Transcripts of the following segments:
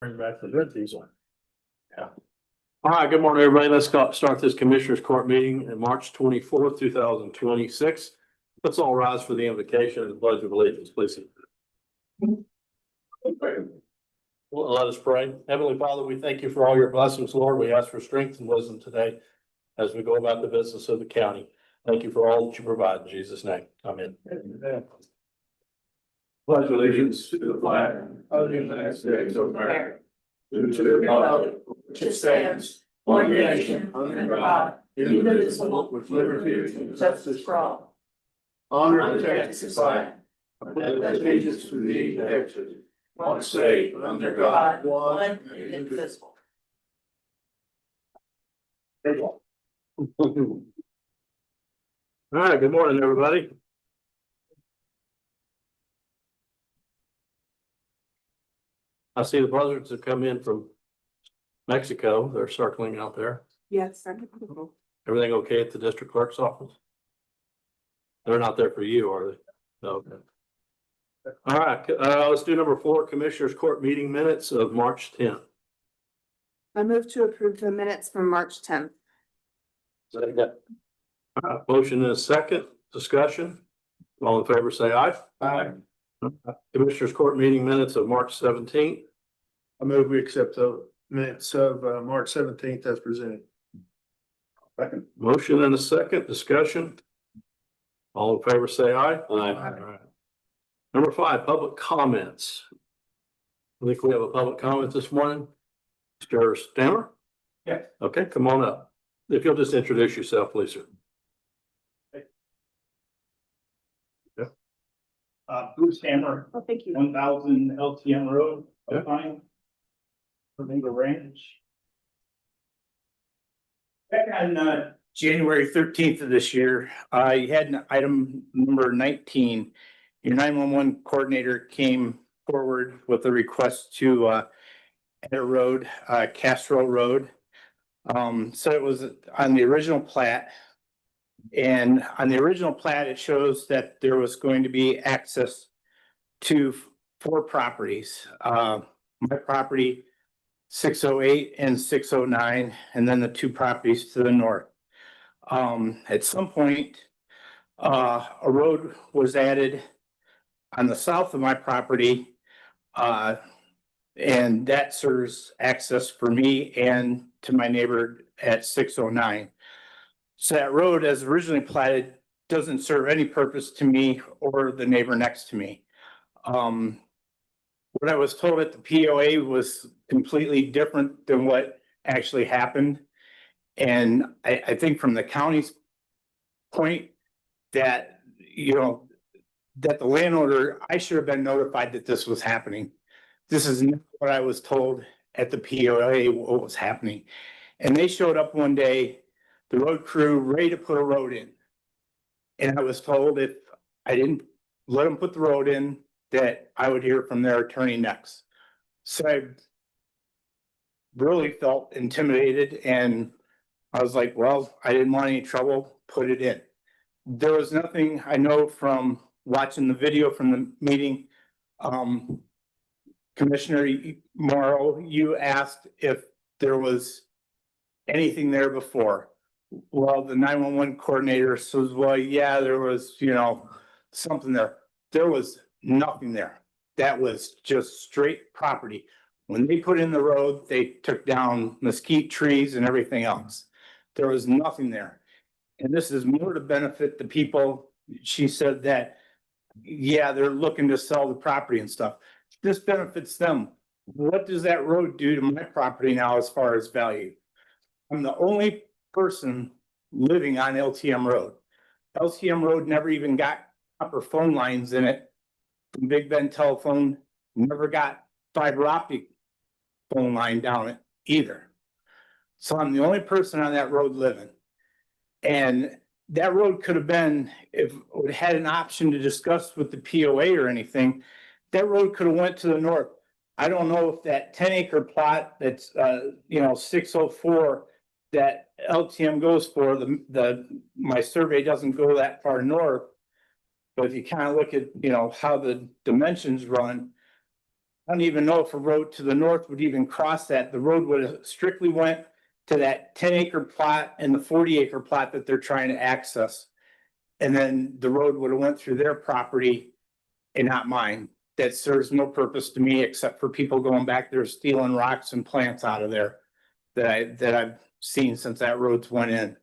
Bring back the red diesel. Yeah. All right, good morning, everybody. Let's start this Commissioners Court meeting in March 24th, 2026. Let's all rise for the invocation and the pledge of allegiance, please. Well, let us pray. Heavenly Father, we thank you for all your blessings, Lord. We ask for strength and wisdom today as we go about the business of the county. Thank you for all that you provide in Jesus' name. Amen. Amen. Pledge allegiance to the flag of the United States of America, and to the republic which stands one nation under God, indivisible, with liberty and justice for all. Honor and testify that allegiance to thee exist, one state under God, one and indivisible. All right, good morning, everybody. I see the brothers have come in from Mexico. They're circling out there. Yes. Everything okay at the district clerk's office? They're not there for you, are they? No, okay. All right, let's do number 4, Commissioners Court meeting minutes of March 10th. I move to approve the minutes from March 10th. Motion and a second, discussion. All in favor, say aye. Aye. Commissioners Court meeting minutes of March 17th. I move we accept the minutes of March 17th as presented. Second. Motion and a second, discussion. All in favor, say aye. Aye. All right. Number 5, public comments. I think we have a public comment this morning. Mr. Stammer? Yeah. Okay, come on up. If you'll just introduce yourself, please, sir. Bruce Hammer, Oh, thank you. 1000 LTM Road, Yeah. Alpine. Flamingo Ranch. Back on January 13th of this year, I had an item number 19. Your 911 coordinator came forward with a request to add a road, Castro Road. So it was on the original plat. And on the original plat, it shows that there was going to be access to 4 properties. My property, 608 and 609, and then the 2 properties to the north. At some point, a road was added on the south of my property, and that serves access for me and to my neighbor at 609. So that road, as originally platted, doesn't serve any purpose to me or the neighbor next to me. What I was told at the POA was completely different than what actually happened. And I think from the county's point that, that the landowner, I should have been notified that this was happening. This is not what I was told at the POA what was happening. And they showed up one day, the road crew ready to put a road in. And I was told if I didn't let them put the road in, that I would hear from their attorney next. So I really felt intimidated, and I was like, well, I didn't want any trouble, put it in. There was nothing, I know from watching the video from the meeting, Commissioner Morrow, you asked if there was anything there before. Well, the 911 coordinator says, well, yeah, there was, something there. There was nothing there. That was just straight property. When they put in the road, they took down mesquite trees and everything else. There was nothing there. And this is more to benefit the people. She said that, yeah, they're looking to sell the property and stuff. This benefits them. What does that road do to my property now as far as value? I'm the only person living on LTM Road. LTM Road never even got copper phone lines in it. Big Ben Telephone never got fiber optic phone line down it either. So I'm the only person on that road living. And that road could have been, if it had an option to discuss with the POA or anything, that road could have went to the north. I don't know if that 10-acre plot that's 604 that LTM goes for, my survey doesn't go that far north. But if you kind of look at, how the dimensions run, I don't even know if a road to the north would even cross that. The road would have strictly went to that 10-acre plot and the 40-acre plot that they're trying to access. And then the road would have went through their property and not mine. That serves no purpose to me except for people going back there stealing rocks and plants out of there that I've seen since that road's went in.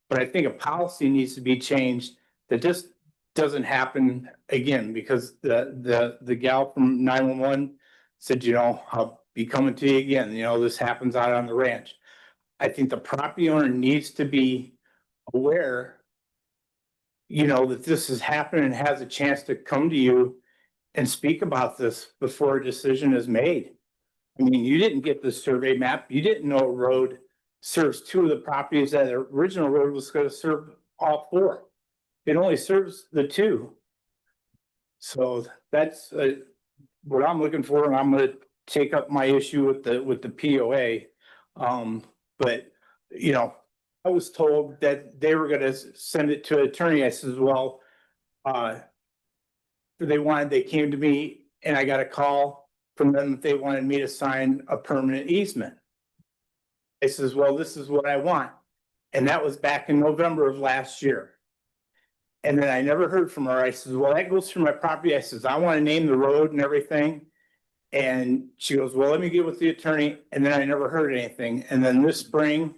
But I think a policy needs to be changed that just doesn't happen again, because the gal from 911 said, you know, I'll be coming to you again, you know, this happens out on the ranch. I think the property owner needs to be aware, you know, that this is happening and has a chance to come to you and speak about this before a decision is made. I mean, you didn't get the survey map, you didn't know a road serves two of the properties that the original road was gonna serve all four. It only serves the two. So that's what I'm looking for, and I'm gonna take up my issue with the POA. But you know, I was told that they were gonna send it to an attorney. I says, well, they came to me and I got a call from them that they wanted me to sign a permanent easement. I says, well, this is what I want. And that was back in November of last year. And then I never heard from her. I says, well, that goes through my property. I says, I want to name the road and everything. And she goes, well, let me get with the attorney. And then I never heard anything. And then this spring,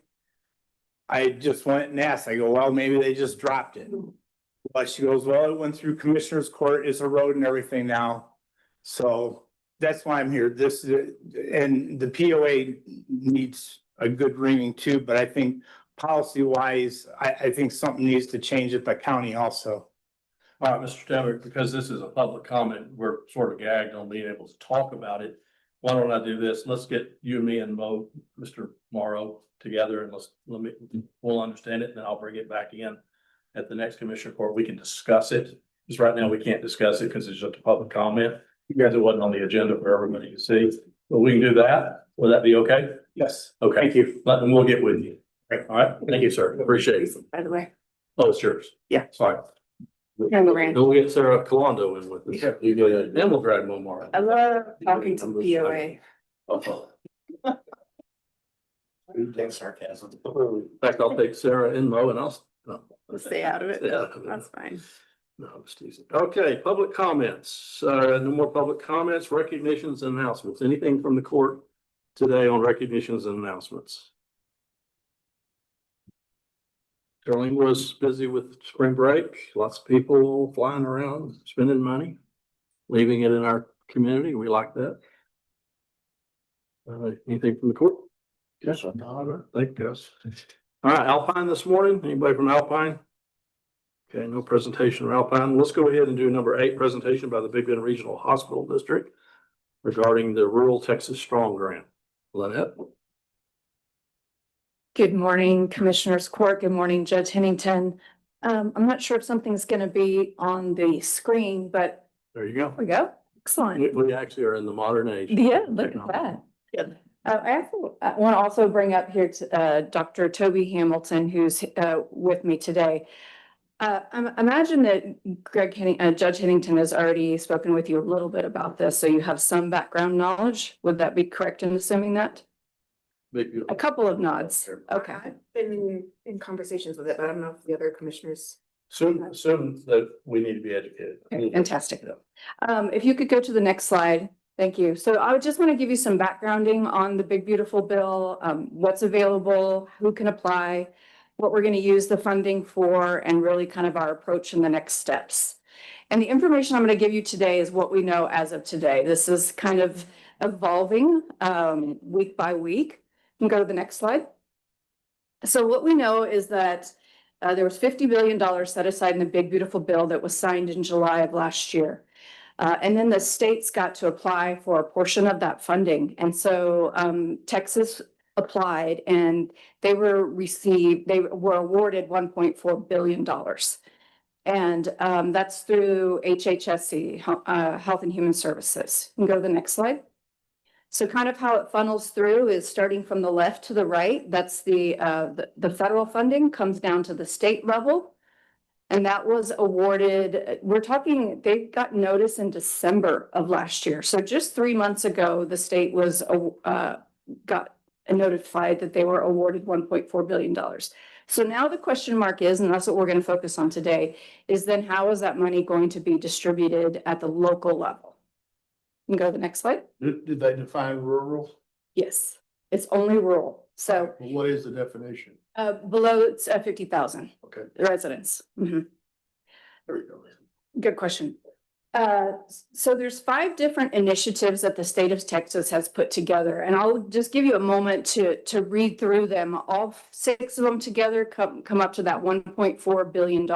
I just went and asked. I go, well, maybe they just dropped it. Well, she goes, well, it went through commissioner's court, it's a road and everything now. So that's why I'm here. And the POA needs a good ringing too, but I think policy wise, I think something needs to change at the county also. All right, Mr. Taylor, because this is a public comment, we're sort of gagged on being able to talk about it. Why don't I do this? Let's get you and me and Mr. Morrow together, and we'll understand it, and then I'll bring it back in at the next commissioner court. We can discuss it. Because right now we can't discuss it because it's just a public comment. You guys, it wasn't on the agenda for everybody to see, but we can do that. Will that be okay? Yes. Okay. Thank you. Then we'll get with you. All right. Thank you, sir. Appreciate it. By the way, Oh, it's yours. Yeah. Sorry. you're on the ranch. Then we'll get Sarah Colondo in with us. Yeah. Then we'll drag one more. I love talking to POA. Take sarcasm. In fact, I'll take Sarah and Mo and no. Let's stay out of it. Yeah. That's fine. No, I'm just teasing. Okay, public comments. No more public comments, recognitions and announcements. Anything from the court today on recognitions and announcements? Darlene was busy with spring break. Lots of people flying around, spending money, leaving it in our community. We like that. Anything from the court? Yes, I think yes. All right, Alpine this morning. Anybody from Alpine? Okay, no presentation from Alpine. Let's go ahead and do number 8, presentation by the Big Bend Regional Hospital District regarding the Rural Texas Strong Grant. Lynette? Good morning, Commissioners Court. Good morning, Judge Hennington. I'm not sure if something's going to be on the screen, but There you go. there we go. Excellent. We actually are in the modern age. Yeah, look at that. I want to also bring up here to Dr. Toby Hamilton, who's with me today. I imagine that Judge Hennington has already spoken with you a little bit about this, so you have some background knowledge. Would that be correct in assuming that? A couple of nods. Okay. I've been in conversations with it, but I don't know if the other commissioners. Assume that we need to be educated. Okay, fantastic. If you could go to the next slide. Thank you. So I would just want to give you some backgrounding on the Big Beautiful Bill, what's available, who can apply, what we're going to use the funding for, and really kind of our approach in the next steps. And the information I'm going to give you today is what we know as of today. This is kind of evolving week by week. You can go to the next slide. So what we know is that there was $50 billion set aside in the Big Beautiful Bill that was signed in July of last year. And then the states got to apply for a portion of that funding. And so Texas applied and they were awarded $1.4 billion. And that's through HHSC, Health and Human Services. You can go to the next slide. So kind of how it funnels through is starting from the left to the right. That's the federal funding comes down to the state level. And that was awarded, we're talking, they got notice in December of last year. So just 3 months ago, the state was, got notified that they were awarded $1.4 billion. So now the question mark is, and that's what we're going to focus on today, is then how is that money going to be distributed at the local level? You can go to the next slide. Did they define rural? Yes, it's only rural. So What is the definition? below it's 50,000 Okay, residents. Mhm. there we go. Good question. So there's 5 different initiatives that the state of Texas has put together, and I'll just give you a moment to read through them. All 6 of them together come up to that $1.4 billion.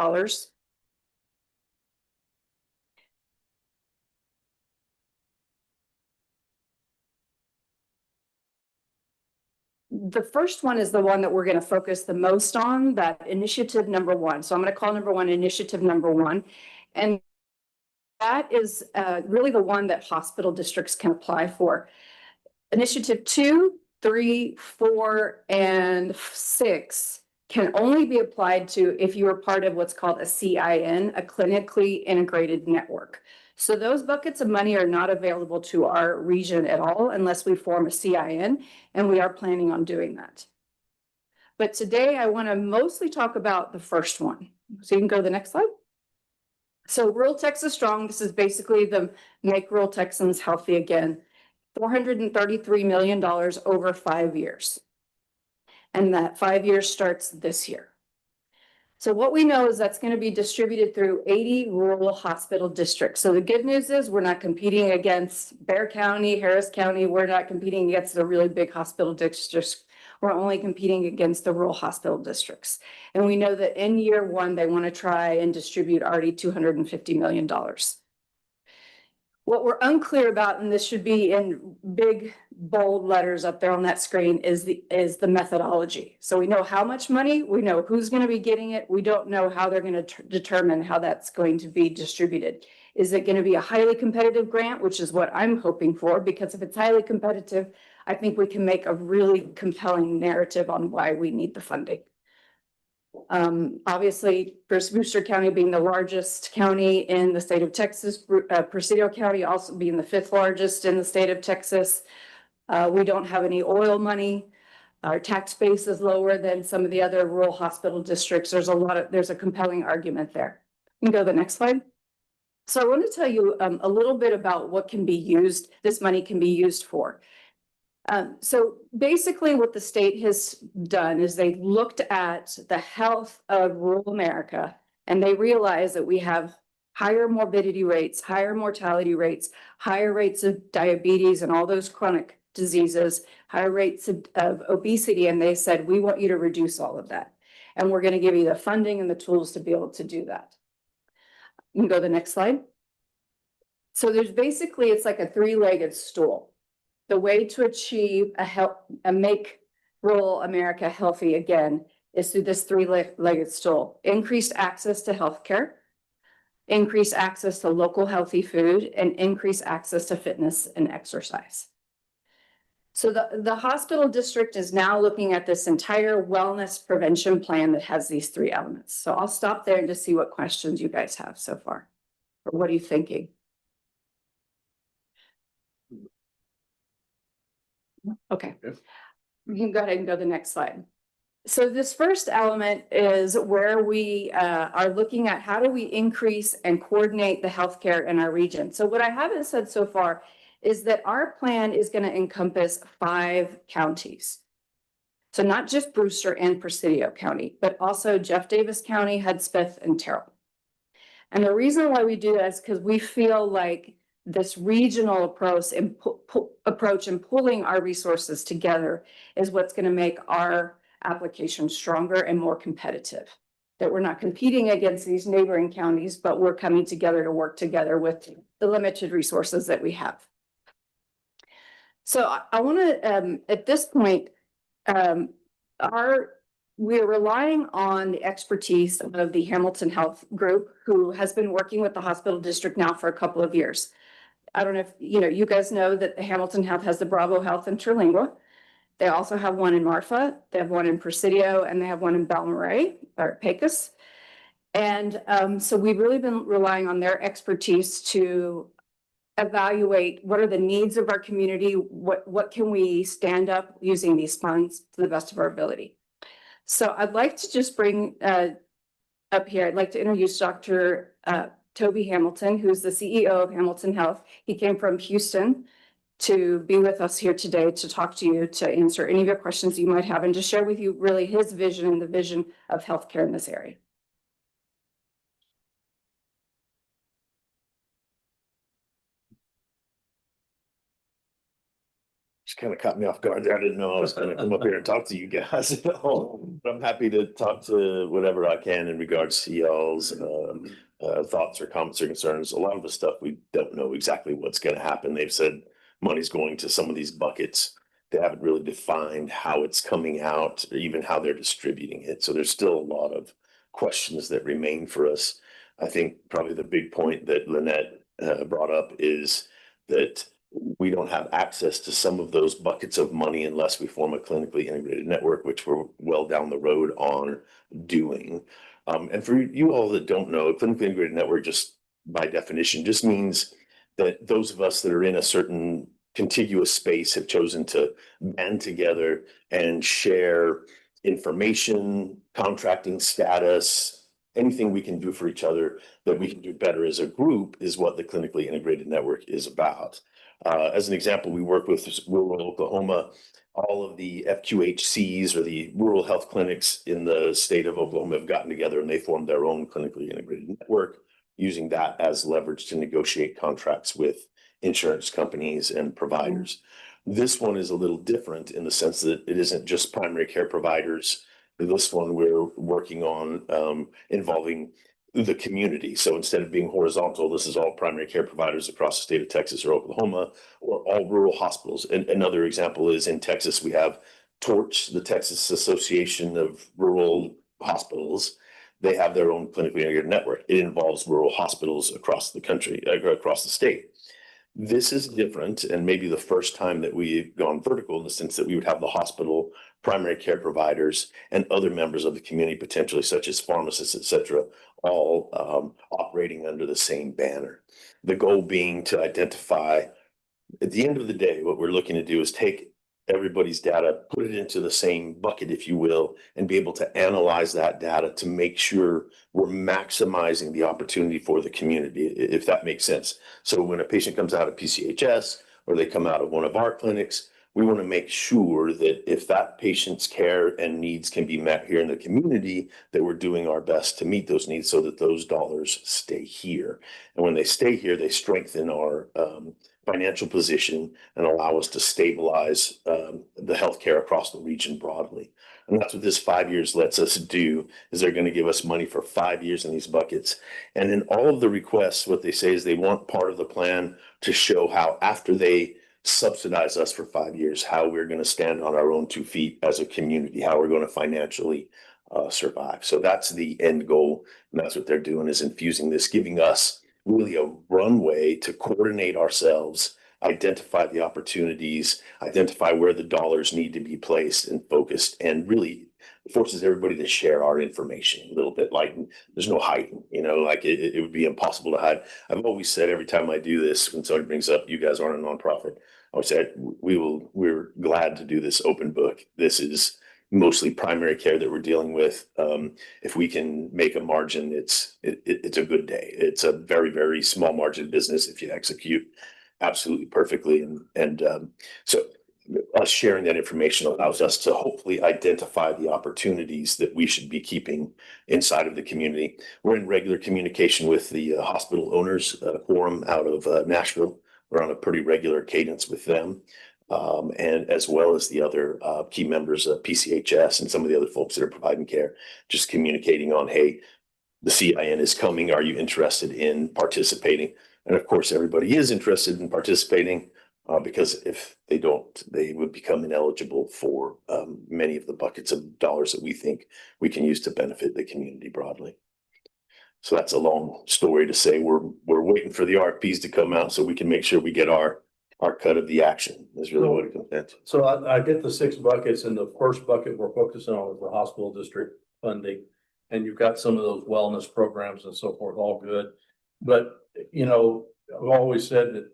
The first one is the one that we're going to focus the most on, that initiative number 1. So I'm going to call number 1 initiative number 1. And that is really the one that hospital districts can apply for. Initiative 2, 3, 4, and 6 can only be applied to if you are part of what's called a CIN, a clinically integrated network. So those buckets of money are not available to our region at all unless we form a CIN, and we are planning on doing that. But today I want to mostly talk about the first one. So you can go to the next slide. So Rural Texas Strong, this is basically the Make Rural Texans Healthy Again. $433 million over 5 years. And that 5 years starts this year. So what we know is that's going to be distributed through 80 rural hospital districts. So the good news is we're not competing against Bexar County, Harris County. We're not competing against the really big hospital districts. We're only competing against the rural hospital districts. And we know that in year 1, they want to try and distribute already $250 million. What we're unclear about, and this should be in big, bold letters up there on that screen, is the methodology. So we know how much money, we know who's going to be getting it. We don't know how they're going to determine how that's going to be distributed. Is it going to be a highly competitive grant, which is what I'm hoping for, because if it's highly competitive, I think we can make a really compelling narrative on why we need the funding. Obviously, Brewster County being the largest county in the state of Texas, Presidio County also being the 5th largest in the state of Texas. We don't have any oil money. Our tax base is lower than some of the other rural hospital districts. There's a compelling argument there. You can go to the next slide. So I want to tell you a little bit about what can be used, this money can be used for. So basically what the state has done is they've looked at the health of rural America, and they realize that we have higher morbidity rates, higher mortality rates, higher rates of diabetes and all those chronic diseases, higher rates of obesity. And they said, we want you to reduce all of that. And we're going to give you the funding and the tools to be able to do that. You can go to the next slide. So there's basically, it's like a 3-legged stool. The way to achieve make rural America healthy again is through this 3-legged stool. Increased access to healthcare, increased access to local healthy food, and increased access to fitness and exercise. So the hospital district is now looking at this entire wellness prevention plan that has these 3 elements. So I'll stop there and just see what questions you guys have so far. Or what are you thinking? Okay, you can go ahead and go to the next slide. So this first element is where we are looking at how do we increase and coordinate the healthcare in our region. So what I haven't said so far is that our plan is going to encompass 5 counties. So not just Brewster and Presidio County, but also Jeff Davis County, Hudspeth, and Terrell. And the reason why we do that is because we feel like this regional approach and pulling our resources together is what's going to make our application stronger and more competitive. That we're not competing against these neighboring counties, but we're coming together to work together with the limited resources that we have. So I want to, at this point, we're relying on the expertise of the Hamilton Health Group, who has been working with the hospital district now for a couple of years. I don't know if you guys know that the Hamilton Health has the Bravo Health in Terlingua. They also have one in Marfa, they have one in Presidio, and they have one in Balmaray or Pecos. And so we've really been relying on their expertise to evaluate what are the needs of our community, what can we stand up using these funds to the best of our ability. So I'd like to just bring up here, I'd like to introduce Dr. Toby Hamilton, who's the CEO of Hamilton Health. He came from Houston to be with us here today to talk to you, to answer any of your questions you might have, and to share with you really his vision and the vision of healthcare in this area. Just kind of caught me off guard there. I didn't know I was gonna come up here and talk to you guys. But I'm happy to talk to whatever I can in regards to y'all's thoughts or comments or concerns. A lot of the stuff we don't know exactly what's gonna happen. They've said money's going to some of these buckets. They haven't really defined how it's coming out, or even how they're distributing it. So there's still a lot of questions that remain for us. I think probably the big point that Lynette brought up is that we don't have access to some of those buckets of money unless we form a clinically integrated network, which we're well down the road on doing. And for you all that don't know, a clinically integrated network, just by definition, just means that those of us that are in a certain contiguous space have chosen to band together and share information, contracting status, anything we can do for each other that we can do better as a group is what the clinically integrated network is about. As an example, we work with rural Oklahoma. All of the FQHCs, or the rural health clinics in the state of Oklahoma, have gotten together and they formed their own clinically integrated network, using that as leverage to negotiate contracts with insurance companies and providers. This one is a little different in the sense that it isn't just primary care providers. This one we're working on involving the community. So instead of being horizontal, this is all primary care providers across the state of Texas or Oklahoma, or all rural hospitals. And another example is in Texas, we have TORCH, the Texas Association of Rural Hospitals. They have their own clinically integrated network. It involves rural hospitals across the country, across the state. This is different, and maybe the first time that we've gone vertical, in the sense that we would have the hospital, primary care providers, and other members of the community, potentially such as pharmacists, et cetera, all operating under the same banner. The goal being to identify, at the end of the day, what we're looking to do is take everybody's data, put it into the same bucket, if you will, and be able to analyze that data to make sure we're maximizing the opportunity for the community, if that makes sense. So when a patient comes out of PCHS or they come out of one of our clinics, we want to make sure that if that patient's care and needs can be met here in the community, that we're doing our best to meet those needs so that those dollars stay here. And when they stay here, they strengthen our financial position and allow us to stabilize the healthcare across the region broadly. And that's what this 5 years lets us do, is they're going to give us money for 5 years in these buckets. And in all of the requests, what they say is they want part of the plan to show how, after they subsidize us for 5 years, how we're going to stand on our own 2 feet as a community, how we're going to financially survive. So that's the end goal. And that's what they're doing, is infusing this, giving us really a runway to coordinate ourselves, identify the opportunities, identify where the dollars need to be placed and focused, and really forces everybody to share our information a little bit. Like, there's no hiding, like it would be impossible to hide. I've always said, every time I do this, when somebody brings up, you guys aren't a nonprofit, I would say, we're glad to do this open book. This is mostly primary care that we're dealing with. If we can make a margin, it's a good day. It's a very, very small margin business if you execute absolutely perfectly. So us sharing that information allows us to hopefully identify the opportunities that we should be keeping inside of the community. We're in regular communication with the hospital owners forum out of Nashville. We're on a pretty regular cadence with them. And as well as the other key members of PCHS and some of the other folks that are providing care, just communicating on, hey, the CIN is coming. Are you interested in participating? And of course, everybody is interested in participating because if they don't, they would become ineligible for many of the buckets of dollars that we think we can use to benefit the community broadly. So that's a long story to say we're waiting for the RFPs to come out so we can make sure we get our cut of the action, is really what it comes down to. So I get the 6 buckets, and the first bucket we're focusing on is the hospital district funding. and you've got some of those wellness programs and so forth, all good. But, you know, I've always said that,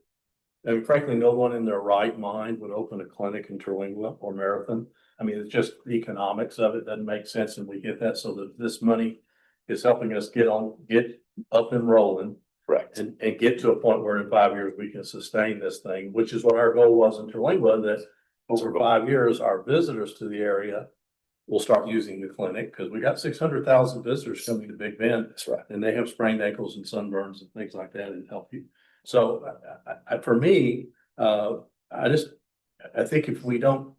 and frankly, no one in their right mind would open a clinic in Terlingua or Marathon. I mean, it's just the economics of it doesn't make sense, and we get that, so that this money is helping us get up and rolling. Correct. And get to a point where in 5 years we can sustain this thing, which is what our goal was in Terlingua, that over 5 years, our visitors to the area will start using the clinic, because we got 600,000 visitors coming to Big Bend. That's right. And they have sprained ankles and sunburns and things like that, and help you. So for me, I think if we don't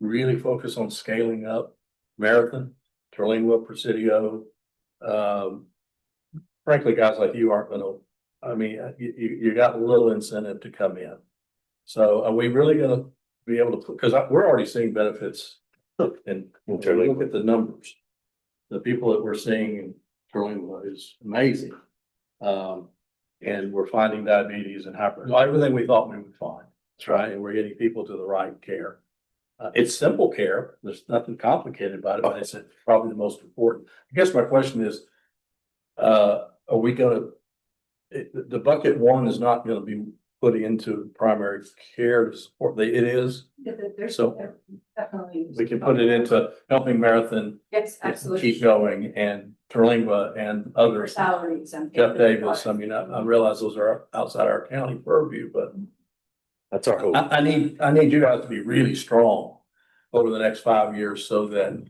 really focus on scaling up Marathon, Terlingua, Presidio, frankly, guys like you aren't gonna, I mean, you got a little incentive to come in. So are we really gonna be able to, because we're already seeing benefits and look at the numbers. The people that we're seeing in Terlingua is amazing. And we're finding diabetes and everything we thought we would find. That's right. And we're getting people to the right care. It's simple care. There's nothing complicated about it, but it's probably the most important. I guess my question is, are we gonna, the bucket one is not gonna be put into primary care to support, it is, so Definitely. we can put it into helping Marathon Yes, keep going, and Terlingua and For others. salaries and. Jeff Davis, I mean, I realize those are outside our county purview, but That's our hope. I need you guys to be really strong over the next 5 years, so that,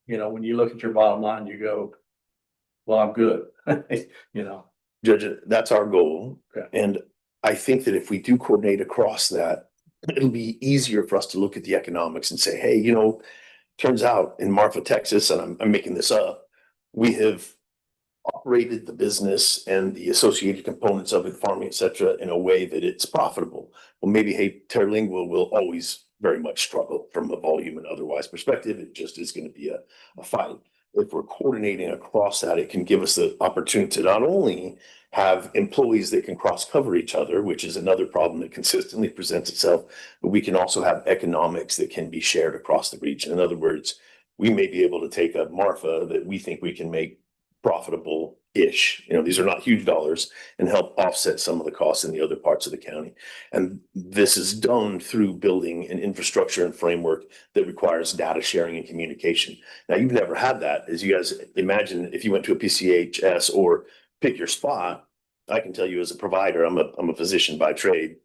you know, when you look at your bottom line, you go, well, I'm good, you know. Judge, that's our goal. Okay. And I think that if we do coordinate across that, it'll be easier for us to look at the economics and say, hey, you know, turns out in Marfa, Texas, and I'm making this up, we have operated the business and the associated components of it, farming, et cetera, in a way that it's profitable. Well, maybe, hey, Terlingua will always very much struggle from a volume and otherwise perspective. It just is going to be a fight. If we're coordinating across that, it can give us the opportunity to not only have employees that can cross cover each other, which is another problem that consistently presents itself, but we can also have economics that can be shared across the region. In other words, we may be able to take a Marfa that we think we can make profitable-ish, you know, these are not huge dollars, and help offset some of the costs in the other parts of the county. And this is done through building an infrastructure and framework that requires data sharing and communication. Now, you've never had that. As you guys imagine, if you went to a PCHS or pick your spot, I can tell you as a provider, I'm a physician by trade.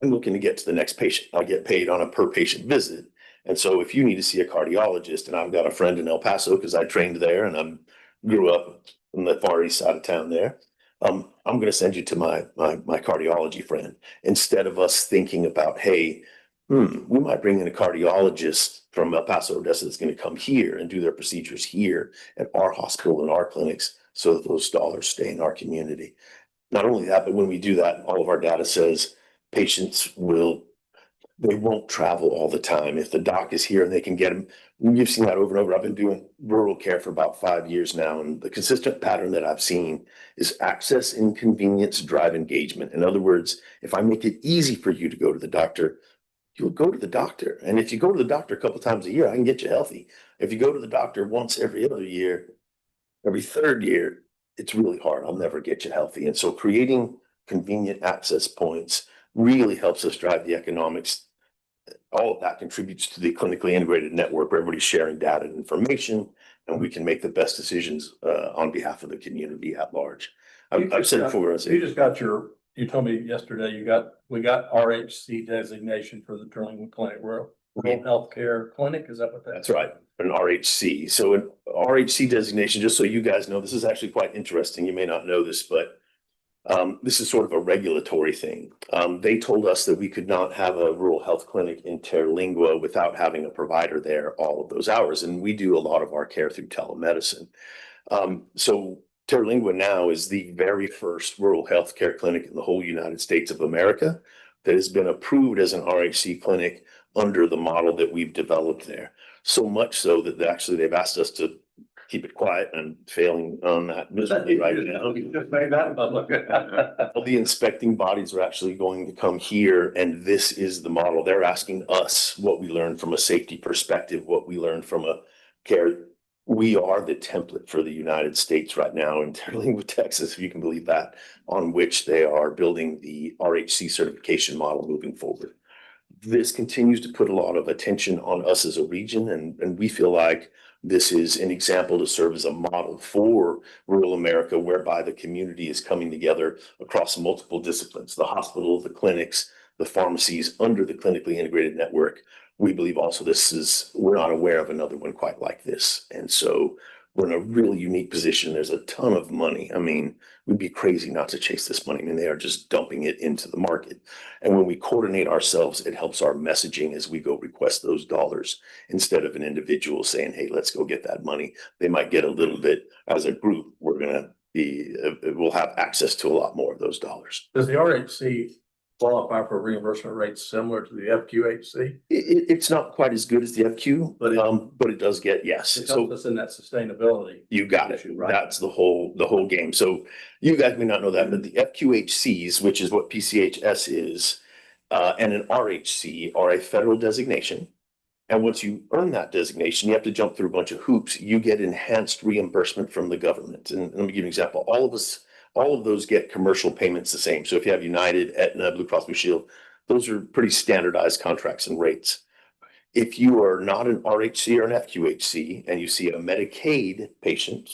I'm looking to get to the next patient. I get paid on a per patient visit. And so if you need to see a cardiologist, and I've got a friend in El Paso because I trained there and grew up on the far east side of town there, I'm going to send you to my cardiology friend, instead of us thinking about, hey, we might bring in a cardiologist from El Paso, Odessa, that's going to come here and do their procedures here at our hospital and our clinics, so that those dollars stay in our community. Not only that, but when we do that, all of our data says patients they won't travel all the time. If the doc is here and they can get them, you've seen that over and over. I've been doing rural care for about 5 years now, and the consistent pattern that I've seen is access and convenience drive engagement. In other words, if I make it easy for you to go to the doctor, you'll go to the doctor. And if you go to the doctor a couple times a year, I can get you healthy. If you go to the doctor once every other year, every third year, it's really hard. I'll never get you healthy. And so creating convenient access points really helps us drive the economics. All of that contributes to the clinically integrated network where everybody's sharing data and information, and we can make the best decisions on behalf of the community at large. I've said before, You just got you told me yesterday, we got RHC designation for the Terlingua Clinic, Rural Healthcare Clinic, is that what that's right, an RHC. So an RHC designation, just so you guys know, this is actually quite interesting. You may not know this, but this is sort of a regulatory thing. They told us that we could not have a rural health clinic in Terlingua without having a provider there all of those hours. And we do a lot of our care through telemedicine. So Terlingua now is the very first rural health care clinic in the whole United States of America that has been approved as an RHC clinic under the model that we've developed there. So much so that actually they've asked us to keep it quiet and failing on that miserably right now. You just made that public. All the inspecting bodies are actually going to come here, and this is the model. They're asking us what we learned from a safety perspective, what we learned from a care. We are the template for the United States right now in Terlingwood, Texas, if you can believe that, on which they are building the RHC certification model moving forward. This continues to put a lot of attention on us as a region, and we feel like this is an example to serve as a model for rural America, whereby the community is coming together across multiple disciplines, the hospital, the clinics, the pharmacies under the clinically integrated network. We believe also we're not aware of another one quite like this. And so we're in a really unique position. There's a ton of money. I mean, we'd be crazy not to chase this money. I mean, they are just dumping it into the market. And when we coordinate ourselves, it helps our messaging as we go request those dollars instead of an individual saying, hey, let's go get that money. They might get a little bit. As a group, we'll have access to a lot more of those dollars. Does the RHC qualify for reimbursement rates similar to the FQHC? It's not quite as good as the FQ, But but it does get, yes. It So helps us in that sustainability. you got it. issue, right? That's the whole game. So you guys may not know that, but the FQHCs, which is what PCHS is, and an RHC are a federal designation. And once you earn that designation, you have to jump through a bunch of hoops. You get enhanced reimbursement from the government. And let me give you an example. All of those get commercial payments the same. So if you have United, Aetna, Blue Cross Blue Shield, those are pretty standardized contracts and rates. If you are not an RHC or an FQHC and you see a Medicaid patient,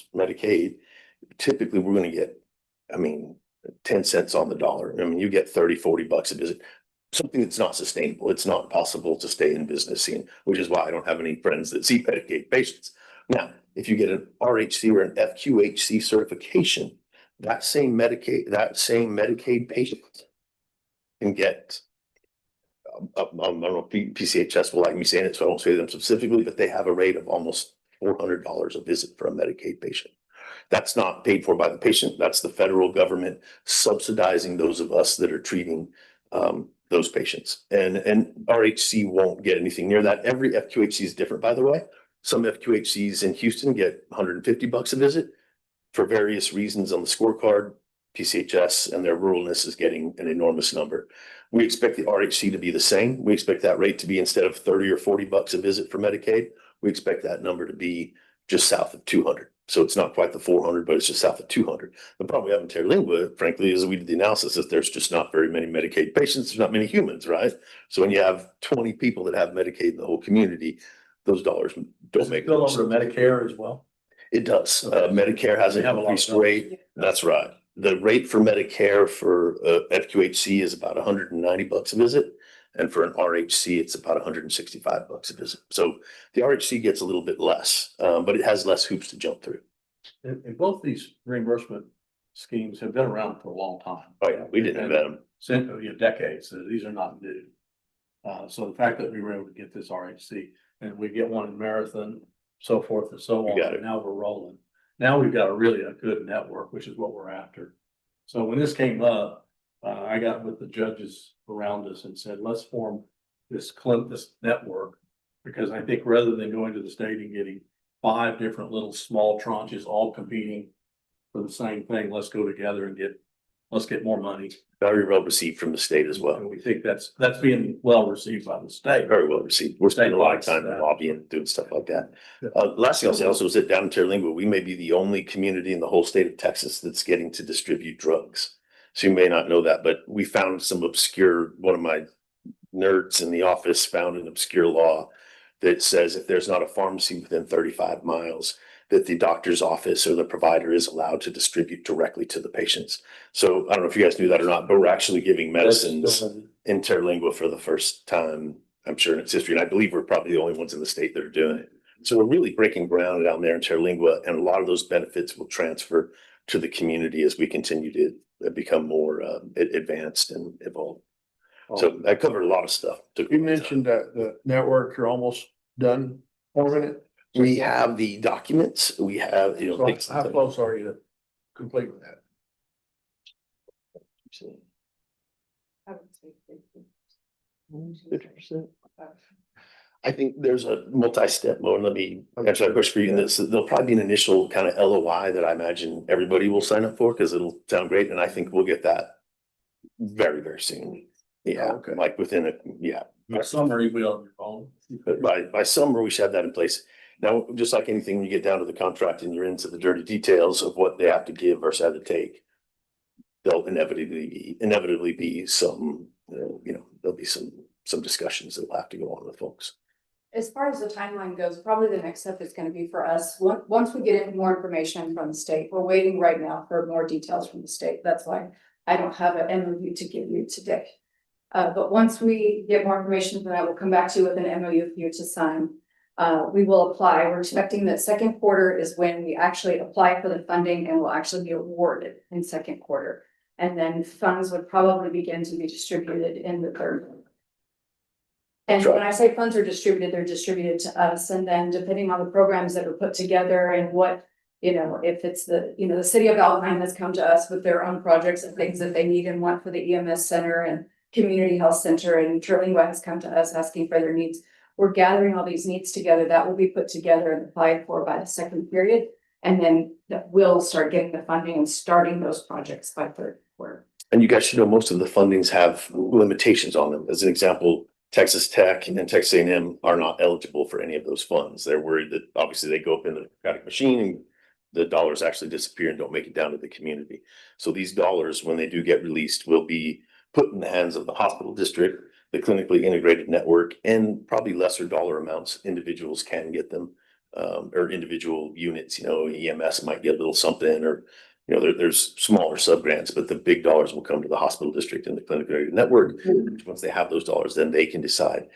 typically we're going to get, 10 cents on the dollar. I mean, you get 30, 40 bucks a visit. Something that's not sustainable. It's not possible to stay in business, which is why I don't have any friends that see Medicaid patients. Now, if you get an RHC or an FQHC certification, that same Medicaid patient can get, I don't know if PCHS will like me saying it, so I won't say them specifically, but they have a rate of almost $400 a visit for a Medicaid patient. That's not paid for by the patient. That's the federal government subsidizing those of us that are treating those patients. And RHC won't get anything near that. Every FQHC is different, by the way. Some FQHCs in Houston get 150 bucks a visit. For various reasons on the scorecard, PCHS and their ruralness is getting an enormous number. We expect the RHC to be the same. We expect that rate to be, instead of 30 or 40 bucks a visit for Medicaid, we expect that number to be just south of 200. So it's not quite the 400, but it's just south of 200. The problem we have in Terlingwood, frankly, is we did the analysis that there's just not very many Medicaid patients. There's not many humans, right? So when you have 20 people that have Medicaid in the whole community, those dollars Does don't it make go much over to sense. Medicare as well? It does. Medicare has They an have a lot of increased dollars. rate. That's right. The rate for Medicare for FQHC is about 190 bucks a visit. And for an RHC, it's about 165 bucks a visit. So the RHC gets a little bit less, but it has less hoops to jump through. And both these reimbursement schemes have been around for a long time. Oh yeah, we didn't invent them. Since decades. These are not new. So the fact that we were able to get this RHC and we get one in Marathon, so forth and so You on, got it. and now we're rolling. Now we've got a good network, which is what we're after. So when this came up, I got with the judges around us and said, let's form this network. Because I think rather than going to the state and getting 5 different little small tranches all competing for the same thing, let's go together and let's get more money. Very well received from the state as well. And we think that's being well received by the state. Very well received. We're spending a lot of time State likes that. lobbying, doing stuff like that. Last thing I'll say also is that down in Terlingwood, we may be the only community in the whole state of Texas that's getting to distribute drugs. So you may not know that, but we found one of my nerds in the office found an obscure law that says if there's not a pharmacy within 35 miles, that the doctor's office or the provider is allowed to distribute directly to the patients. So I don't know if you guys knew that or not, but we're actually giving medicines in Terlingua for the first time, I'm sure, in its history. And I believe we're probably the only ones in the state that are doing it. So we're really breaking ground down there in Terlingua, and a lot of those benefits will transfer to the community as we continue to become more advanced and evolve. So I covered a lot of stuff. You mentioned that the network, you're almost done forming it. We have the documents, we have, So how close are you to complete with that? I think there's a multi-step mode. Let me answer that question for you. And this, there'll probably be an initial kind of LOI that I imagine everybody will sign up for because it'll sound great. And I think we'll get that very, very soon. Yeah, Okay. like within By summary, we on your phone. but by summer, we should have that in place. Now, just like anything, when you get down to the contract and you're into the dirty details of what they have to give versus have to take, there'll inevitably be some, there'll be some discussions that'll have to go on with folks. As far as the timeline goes, probably the next step is gonna be for us, once we get more information from the state, we're waiting right now for more details from the state. That's why I don't have an MOU to give you today. But once we get more information, then I will come back to you with an MOU for you to sign. We will apply. We're expecting that second quarter is when we actually apply for the funding and will actually be awarded in second quarter. And then funds would probably begin to be distributed in the third. And when I say funds are distributed, they're distributed to us. And then depending on the programs that are put together and what, if it's the city of Alpine has come to us with their own projects and things that they need and want for the EMS center and community health center, and Terlingua has come to us asking for their needs. We're gathering all these needs together. That will be put together and applied for by the second period. And then that will start getting the funding and starting those projects by third quarter. And you guys should know most of the fundings have limitations on them. As an example, Texas Tech and Texas A&M are not eligible for any of those funds. They're worried that obviously they go up in the Democratic machine and the dollars actually disappear and don't make it down to the community. So these dollars, when they do get released, will be put in the hands of the hospital district, the clinically integrated network, and probably lesser dollar amounts individuals can get them, or individual units. EMS might get a little something, or there's smaller sub grants, but the big dollars will come to the hospital district and the clinically integrated network. Once they have those dollars, then they can decide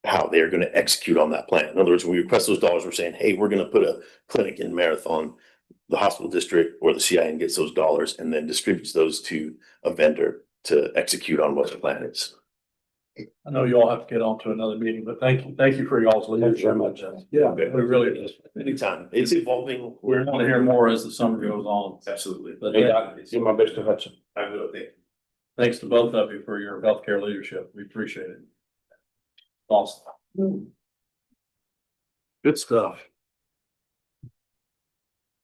how they're going to execute on that plan. In other words, when we request those dollars, we're saying, hey, we're going to put a clinic in Marathon. The hospital district or the CIN gets those dollars and then distributes those to a vendor to execute on what the plan is. I know you all have to get on to another meeting, but thank you for y'all's leadership. very much. Yeah, we really, Anytime. It's evolving. we're going to hear more as the summer goes on. Absolutely. But Do my best to Hudson. I will think. thanks to both of you for your healthcare leadership. We appreciate it. Awesome. Good stuff.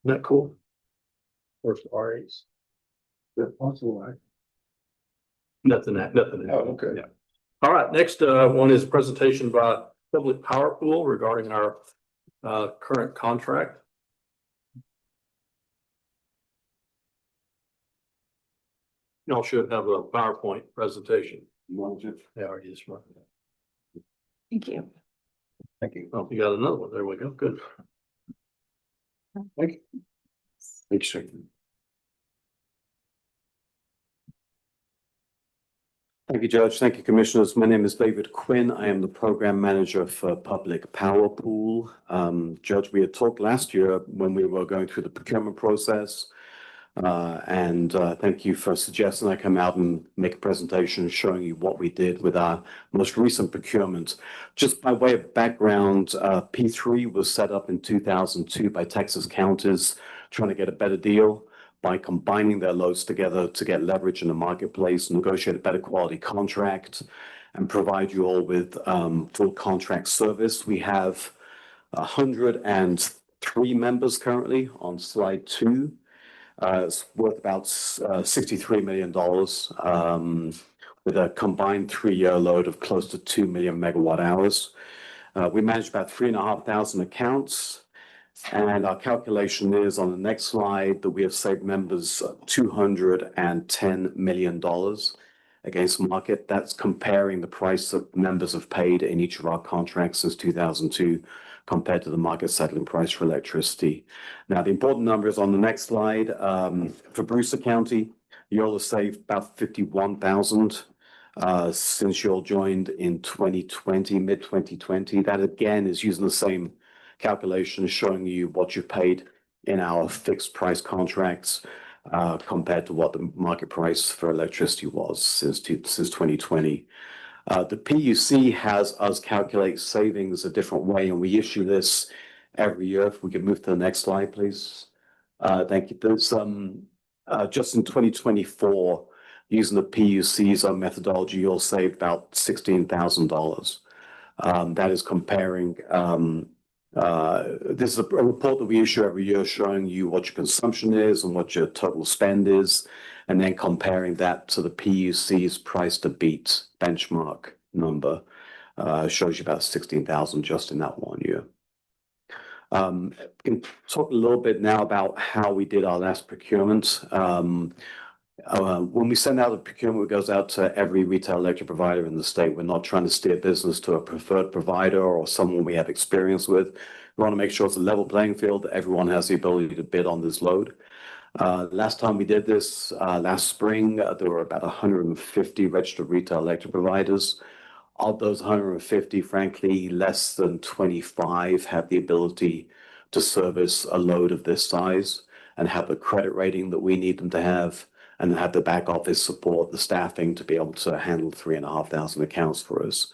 Isn't that cool? First RAs. Yeah, possible, right? Nothing. Oh, okay. Yeah. All right, next one is presentation by Public Power Pool regarding our current contract. Y'all should have a PowerPoint presentation. Yeah, already is right. Thank you. Thank you. Oh, you got another one. There we go. Good. Thank you. Thanks, sir. Thank you, Judge. Thank you, Commissioners. My name is David Quinn. I am the Program Manager for Public Power Pool. Judge, we had talked last year when we were going through the procurement process. Thank you for suggesting I come out and make a presentation showing you what we did with our most recent procurement. Just by way of background, P3 was set up in 2002 by Texas counties trying to get a better deal by combining their loads together to get leverage in the marketplace, negotiate a better quality contract, and provide you all with full contract service. We have 103 members currently on slide 2. It's worth about $63 million with a combined 3-year load of close to 2 million megawatt hours. We manage about 3,500 accounts. And our calculation is on the next slide that we have saved members $210 million against market. That's comparing the price that members have paid in each of our contracts since 2002 compared to the market settling price for electricity. Now, the important number is on the next slide. For Brewster County, you'll have saved about $51,000 since you all joined in 2020, mid-2020. That again is using the same calculation showing you what you paid in our fixed price contracts compared to what the market price for electricity was since 2020. The PUC has us calculate savings a different way, and we issue this every year. If we could move to the next slide, please. Thank you. There's just in 2024, using the PUC's methodology, you'll save about $16,000. That is comparing, this is a report that we issue every year showing you what your consumption is and what your total spend is, and then comparing that to the PUC's price to beat benchmark number. Shows you about 16,000 just in that 1 year. Can talk a little bit now about how we did our last procurement. When we send out a procurement, it goes out to every retail electric provider in the state. We're not trying to steer business to a preferred provider or someone we have experience with. We want to make sure it's a level playing field, that everyone has the ability to bid on this load. Last time we did this, last spring, there were about 150 registered retail electric providers. Of those 150, frankly, less than 25 have the ability to service a load of this size and have the credit rating that we need them to have, and have the back office support, the staffing to be able to handle 3,500 accounts for us.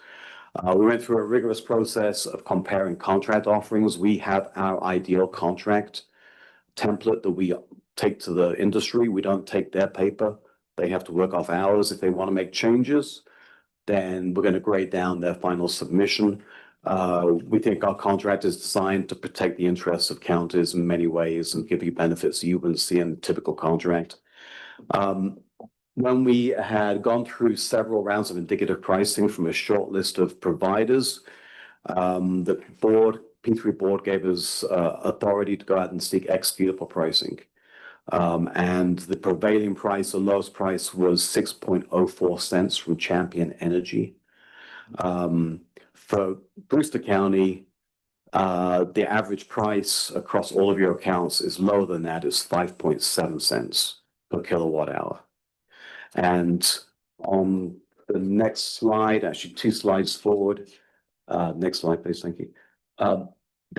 We went through a rigorous process of comparing contract offerings. We have our ideal contract template that we take to the industry. We don't take their paper. They have to work off ours. If they want to make changes, then we're going to grade down their final submission. We think our contract is designed to protect the interests of counties in many ways and give you benefits you wouldn't see in a typical contract. When we had gone through several rounds of indicative pricing from a short list of providers, the P3 board gave us authority to go out and seek executable pricing. And the prevailing price, the lowest price, was 6.04 cents from Champion Energy. For Brewster County, the average price across all of your accounts is lower than that. It's 5.7 cents per kilowatt hour. And on the next slide, actually 2 slides forward, next slide, please, thank you.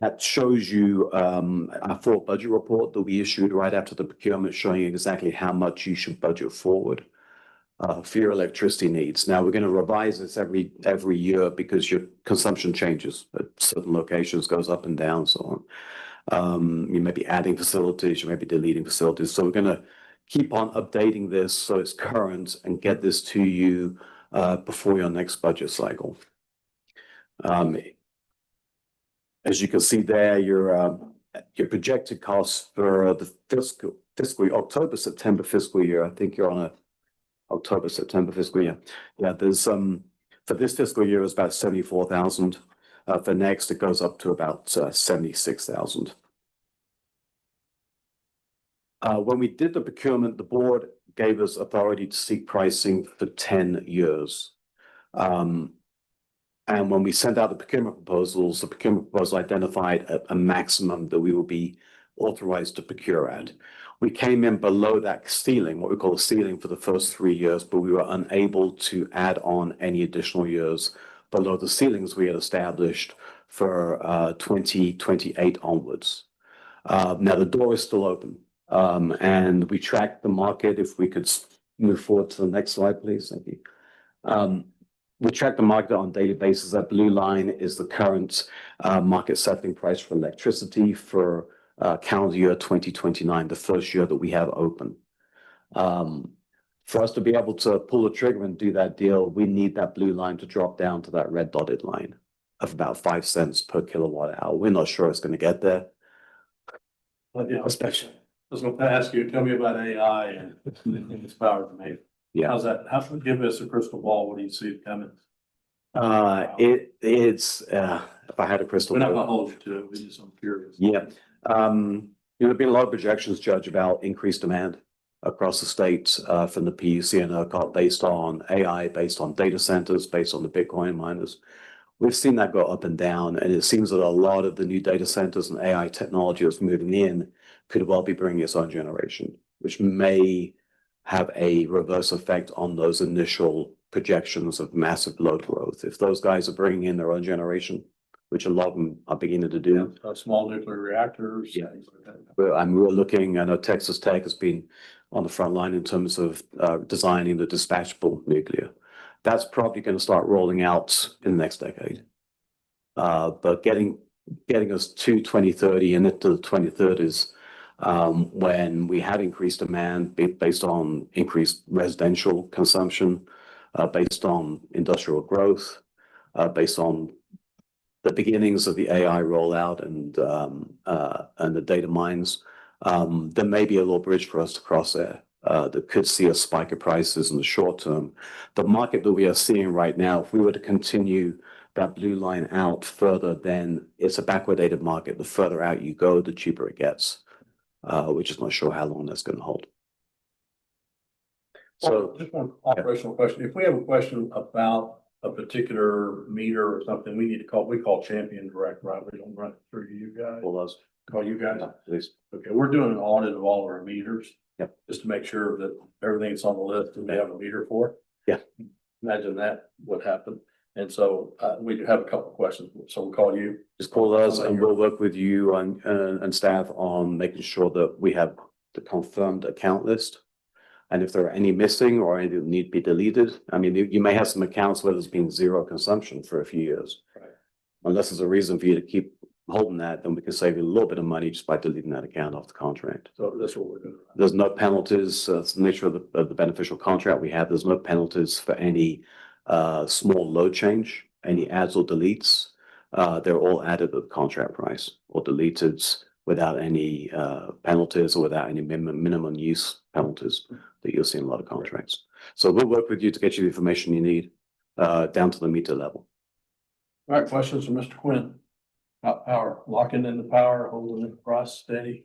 That shows you our full budget report that we issued right after the procurement, showing exactly how much you should budget forward for your electricity needs. Now, we're going to revise this every year because your consumption changes at certain locations, goes up and down, so on. You may be adding facilities, you may be deleting facilities. So we're going to keep on updating this so it's current and get this to you before your next budget cycle. As you can see there, your projected costs for the fiscal October-September fiscal year. I think you're on a October-September fiscal year. Yeah, there's for this fiscal year is about 74,000. For next, it goes up to about 76,000. When we did the procurement, the board gave us authority to seek pricing for 10 years. And when we sent out the procurement proposals, the procurement proposal identified a maximum that we will be authorized to procure at. We came in below that ceiling, what we call a ceiling, for the first 3 years, but we were unable to add on any additional years below the ceilings we had established for 2028 onwards. Now, the door is still open, and we track the market. If we could move forward to the next slide, please. Thank you. We track the market on a daily basis. That blue line is the current market settling price for electricity for calendar year 2029, the first year that we have open. For us to be able to pull the trigger and do that deal, we need that blue line to drop down to that red dotted line of about 5 cents per kilowatt hour. We're not sure it's going to get there. But yeah, Especially, I was going to ask you, tell me about AI and its power to make. yeah. How's that? How should give us a crystal ball? What do you see it coming? It's if I had a crystal We're not ball. gonna hold you to it. We just, I'm curious. Yeah. There've been a lot of projections, Judge, about increased demand across the state from the PUC and ERCOT based on AI, based on data centers, based on the Bitcoin miners. We've seen that go up and down, and it seems that a lot of the new data centers and AI technology that's moving in could well be bringing its own generation, which may have a reverse effect on those initial projections of massive load growth. If those guys are bringing in their own generation, which a lot of them are beginning to do. Small nuclear reactors. Yeah. Things like that. We're looking, I know Texas Tech has been on the front line in terms of designing the dispatchable nuclear. That's probably going to start rolling out in the next decade. But getting us to 2030 and into the 2030s, when we have increased demand based on increased residential consumption, based on industrial growth, based on the beginnings of the AI rollout and the data mines, there may be a little bridge for us to cross there. That could see a spike of prices in the short term. The market that we are seeing right now, if we were to continue that blue line out further, then it's a backwardated market. The further out you go, the cheaper it gets. We're just not sure how long that's going to hold. So just one operational question. If we have a question about a particular meter or something, we need to call, we call Champion Direct, right? We don't run it through you guys. All those, Call you guys. please. Okay, we're doing an audit of all of our meters. Yep. Just to make sure that everything's on the list and we have a meter for. Yeah. Imagine that would happen. And so we do have a couple of questions. So we'll call you. Just call us and we'll work with you and staff on making sure that we have the confirmed account list. And if there are any missing or any that need to be deleted, I mean, you may have some accounts where there's been zero consumption for a few years. Right. Unless there's a reason for you to keep holding that, then we can save you a little bit of money just by deleting that account off the contract. So that's what we're doing. There's no penalties. That's the nature of the beneficial contract we have. There's no penalties for any small load change, any adds or deletes. They're all added at the contract price or deleted without any penalties or without any minimum use penalties that you'll see in a lot of contracts. So we'll work with you to get you the information you need down to the meter level. All right, questions from Mr. Quinn? Power, locking in the power, holding the price steady.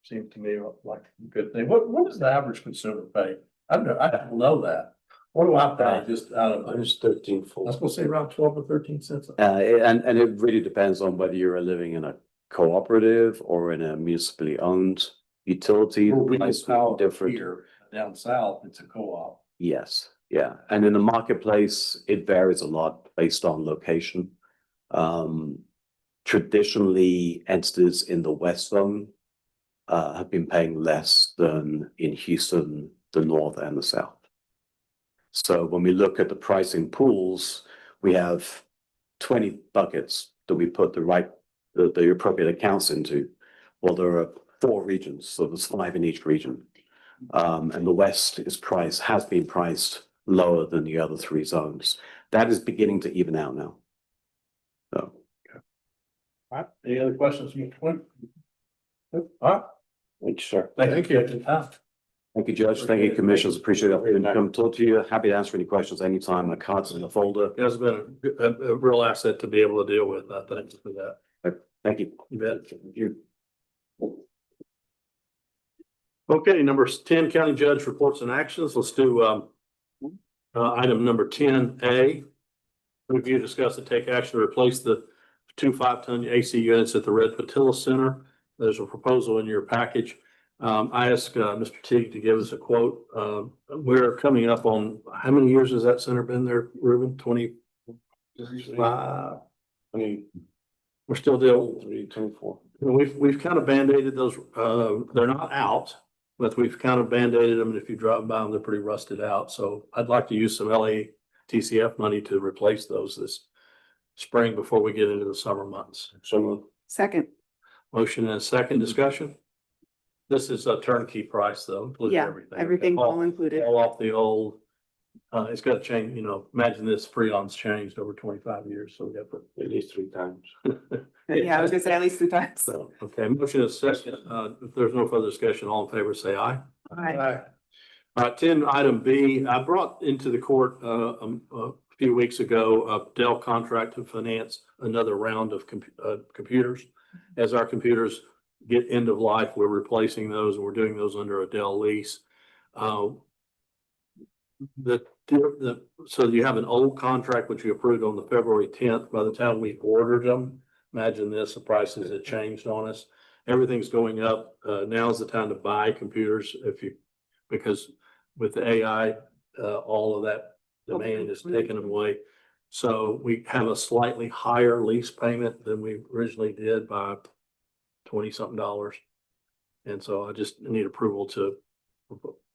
Seems to me like a good thing. What does the average consumer pay? I don't know that. What do I pay just out of? It's 13 I full. was gonna say around 12 or 13 cents. And it really depends on whether you're living in a cooperative or in a municipally owned utility. We Price use power different. here, down south, it's a co-op. Yes, yeah. And in the marketplace, it varies a lot based on location. Traditionally, entities in the West Zone have been paying less than in Houston, the North and the South. So when we look at the pricing pools, we have 20 buckets that we put the appropriate accounts into. Well, there are 4 regions, so there's 5 in each region. And the West has been priced lower than the other 3 zones. That is beginning to even out now. So. All right, any other questions, Mr. Quinn? All right, Thank you, sir. thank you. Thank you, Judge. Thank you, Commissioners. Appreciate the opportunity to come talk to you. Happy to answer any questions anytime. My card's in the folder. It has been a real asset to be able to deal with. Thanks for that. Thank you. You bet. Thank you. Okay, number 10, County Judge Reports and Actions. Let's do item number 10A. Review, discuss, and take action to replace the 2 5-ton AC units at the Red Patilla Center. There's a proposal in your package. I asked Mr. Teague to give us a quote. We're coming up on, how many years has that center been there, Ruben? 25? We're still dealing. 24. We've kind of band-aided those, they're not out, but we've kind of band-aided them. And if you drive by them, they're pretty rusted out. So I'd like to use some LATCF money to replace those this spring before we get into the summer months. So Second, motion and a second discussion. This is a turnkey price though, includes yeah, everything. everything all included. All off the old, it's got to change, imagine this Freon's changed over 25 years, so we got to put. At least 3 times. Yeah, I was gonna say at least 2 times. So, okay, motion is second. If there's no further discussion, all in favor, say aye. Aye. All right, 10, item B, I brought into the court, a few weeks ago, a Dell contract to finance another round of computers. As our computers get end of life, we're replacing those and we're doing those under a Dell lease. So you have an old contract, which we approved on the February 10th. By the time we ordered them, imagine this, the prices had changed on us. Everything's going up. Now's the time to buy computers because with the AI, all of that demand is taken away. So we have a slightly higher lease payment than we originally did by $20-something. And so I just need approval to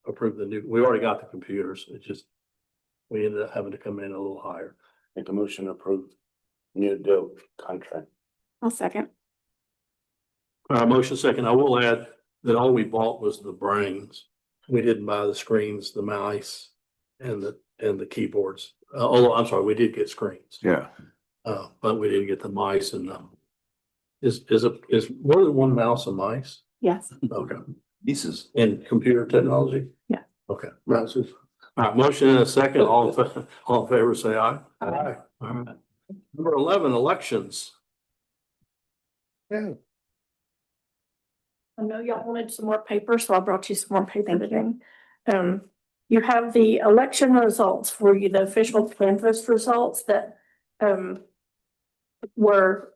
approve the new, we already got the computers. It just, we ended up having to come in a little higher. Make a motion to approve new Dell contract. I'll second. Motion second. I will add that all we bought was the brains. We didn't buy the screens, the mice and the keyboards. Although I'm sorry, we did get screens. Yeah. But we didn't get the mice and is more than one mouse a mice? Yes. Okay. Pieces. In computer technology? Yeah. Okay. Mouses. All right, motion and a second. All in favor, say aye. Aye. All right. Number 11, elections. Yeah. I know y'all wanted some more paper, so I brought you some more paper today. You have the election results for you, the official canvass results that, were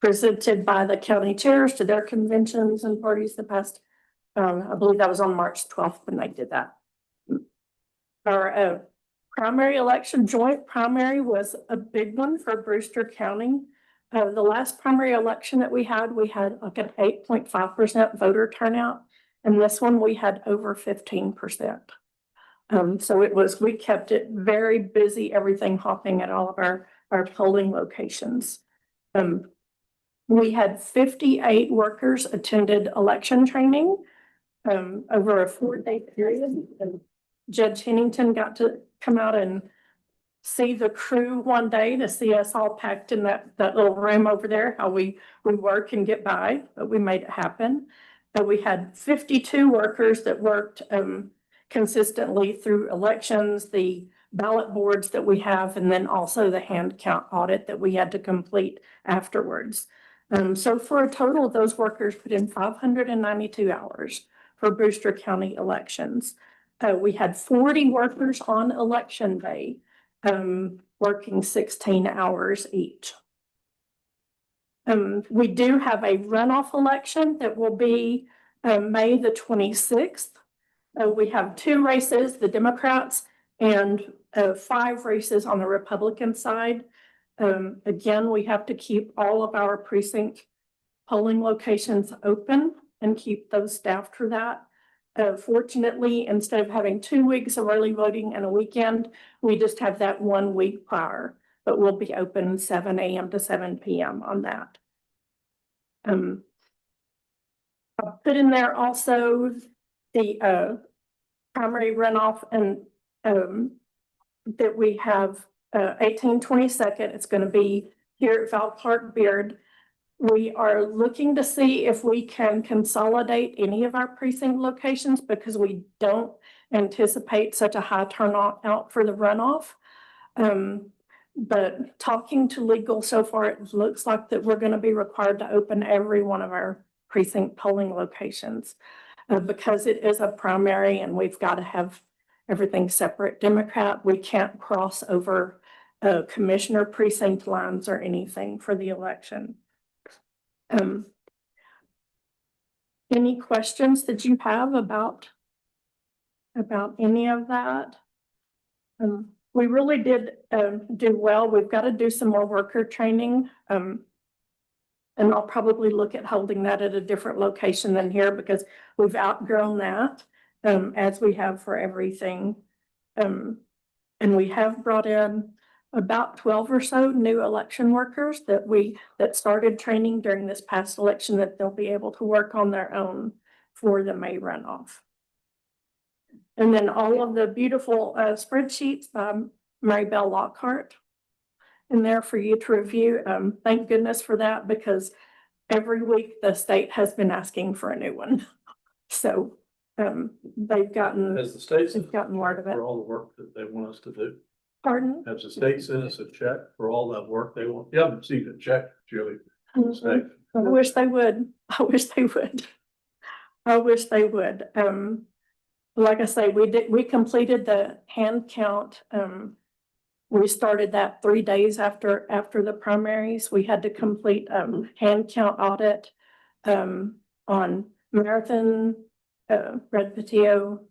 presented by the county chairs to their conventions and parties the past, I believe that was on March 12th when they did that. Our, primary election, joint primary was a big one for Brewster County. The last primary election that we had like an 8.5% voter turnout. And this one, we had over 15%. So we kept it very busy, everything hopping at all of our polling locations. We had 58 workers attended election training, over a 4-day period. And Judge Hennington got to come out and see the crew one day, to see us all packed in that little room over there, how we work and get by, but we made it happen. We had 52 workers that worked consistently through elections, the ballot boards that we have, and then also the hand count audit that we had to complete afterwards. So for a total, those workers put in 592 hours for Brewster County elections. We had 40 workers on election day, working 16 hours each. We do have a runoff election that will be May the 26th. We have 2 races, the Democrats, and 5 races on the Republican side. Again, we have to keep all of our precinct polling locations open and keep those staffed for that. Fortunately, instead of having 2 weeks of early voting and a weekend, we just have that 1 week prior, but we'll be open 7 a.m. to 7 p.m. on that. I'll put in there also the primary runoff and that we have 18/22. It's going to be here at Val Clark Beard. We are looking to see if we can consolidate any of our precinct locations because we don't anticipate such a high turnout for the runoff. But talking to legal so far, it looks like that we're going to be required to open every one of our precinct polling locations because it is a primary and we've got to have everything separate. Democrat, we can't cross over commissioner precinct lines or anything for the election. Any questions that you have about any of that? We really did do well. We've got to do some more worker training. And I'll probably look at holding that at a different location than here because we've outgrown that as we have for everything. And we have brought in about 12 or so new election workers that started training during this past election that they'll be able to work on their own for the May runoff. And then all of the beautiful spreadsheets by Mary Bell Lockhart in there for you to review. Thank goodness for that because every week the state has been asking for a new one. So they've gotten Has the state they've gotten word of it. for all the work that they want us to do? Pardon? Has the state sent us a check for all that work they want? You haven't received a check, Julie. State. I wish they would. I wish they would. I wish they would. Like I say, we completed the hand count. We started that 3 days after the primaries. We had to complete hand count audit on Marathon, Red Patio,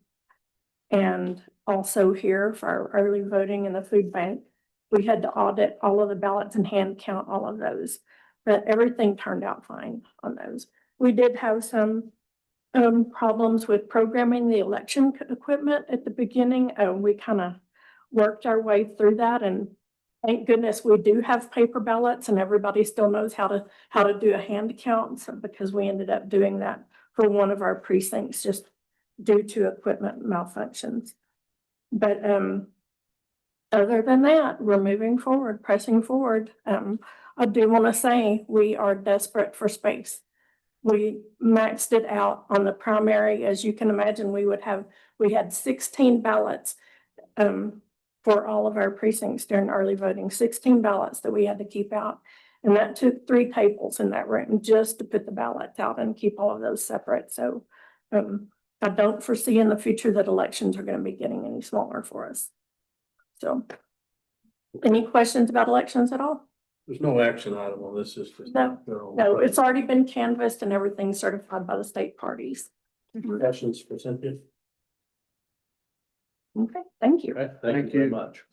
and also here for our early voting in the food bank. We had to audit all of the ballots and hand count all of those, but everything turned out fine on those. We did have some problems with programming the election equipment at the beginning. We kind of worked our way through that, and thank goodness we do have paper ballots and everybody still knows how to do a hand count. So because we ended up doing that for one of our precincts just due to equipment malfunctions. But other than that, we're moving forward, pressing forward. I do want to say we are desperate for space. We maxed it out on the primary. As you can imagine, we had 16 ballots for all of our precincts during early voting, 16 ballots that we had to keep out. And that took 3 tables in that room just to put the ballots out and keep all of those separate. So I don't foresee in the future that elections are going to be getting any smaller for us. So any questions about elections at all? There's no action item on this, it's just. No, it's already been canvassed and everything certified by the state parties. Questions for Cynthia? Okay, thank you. Okay, thank you very much.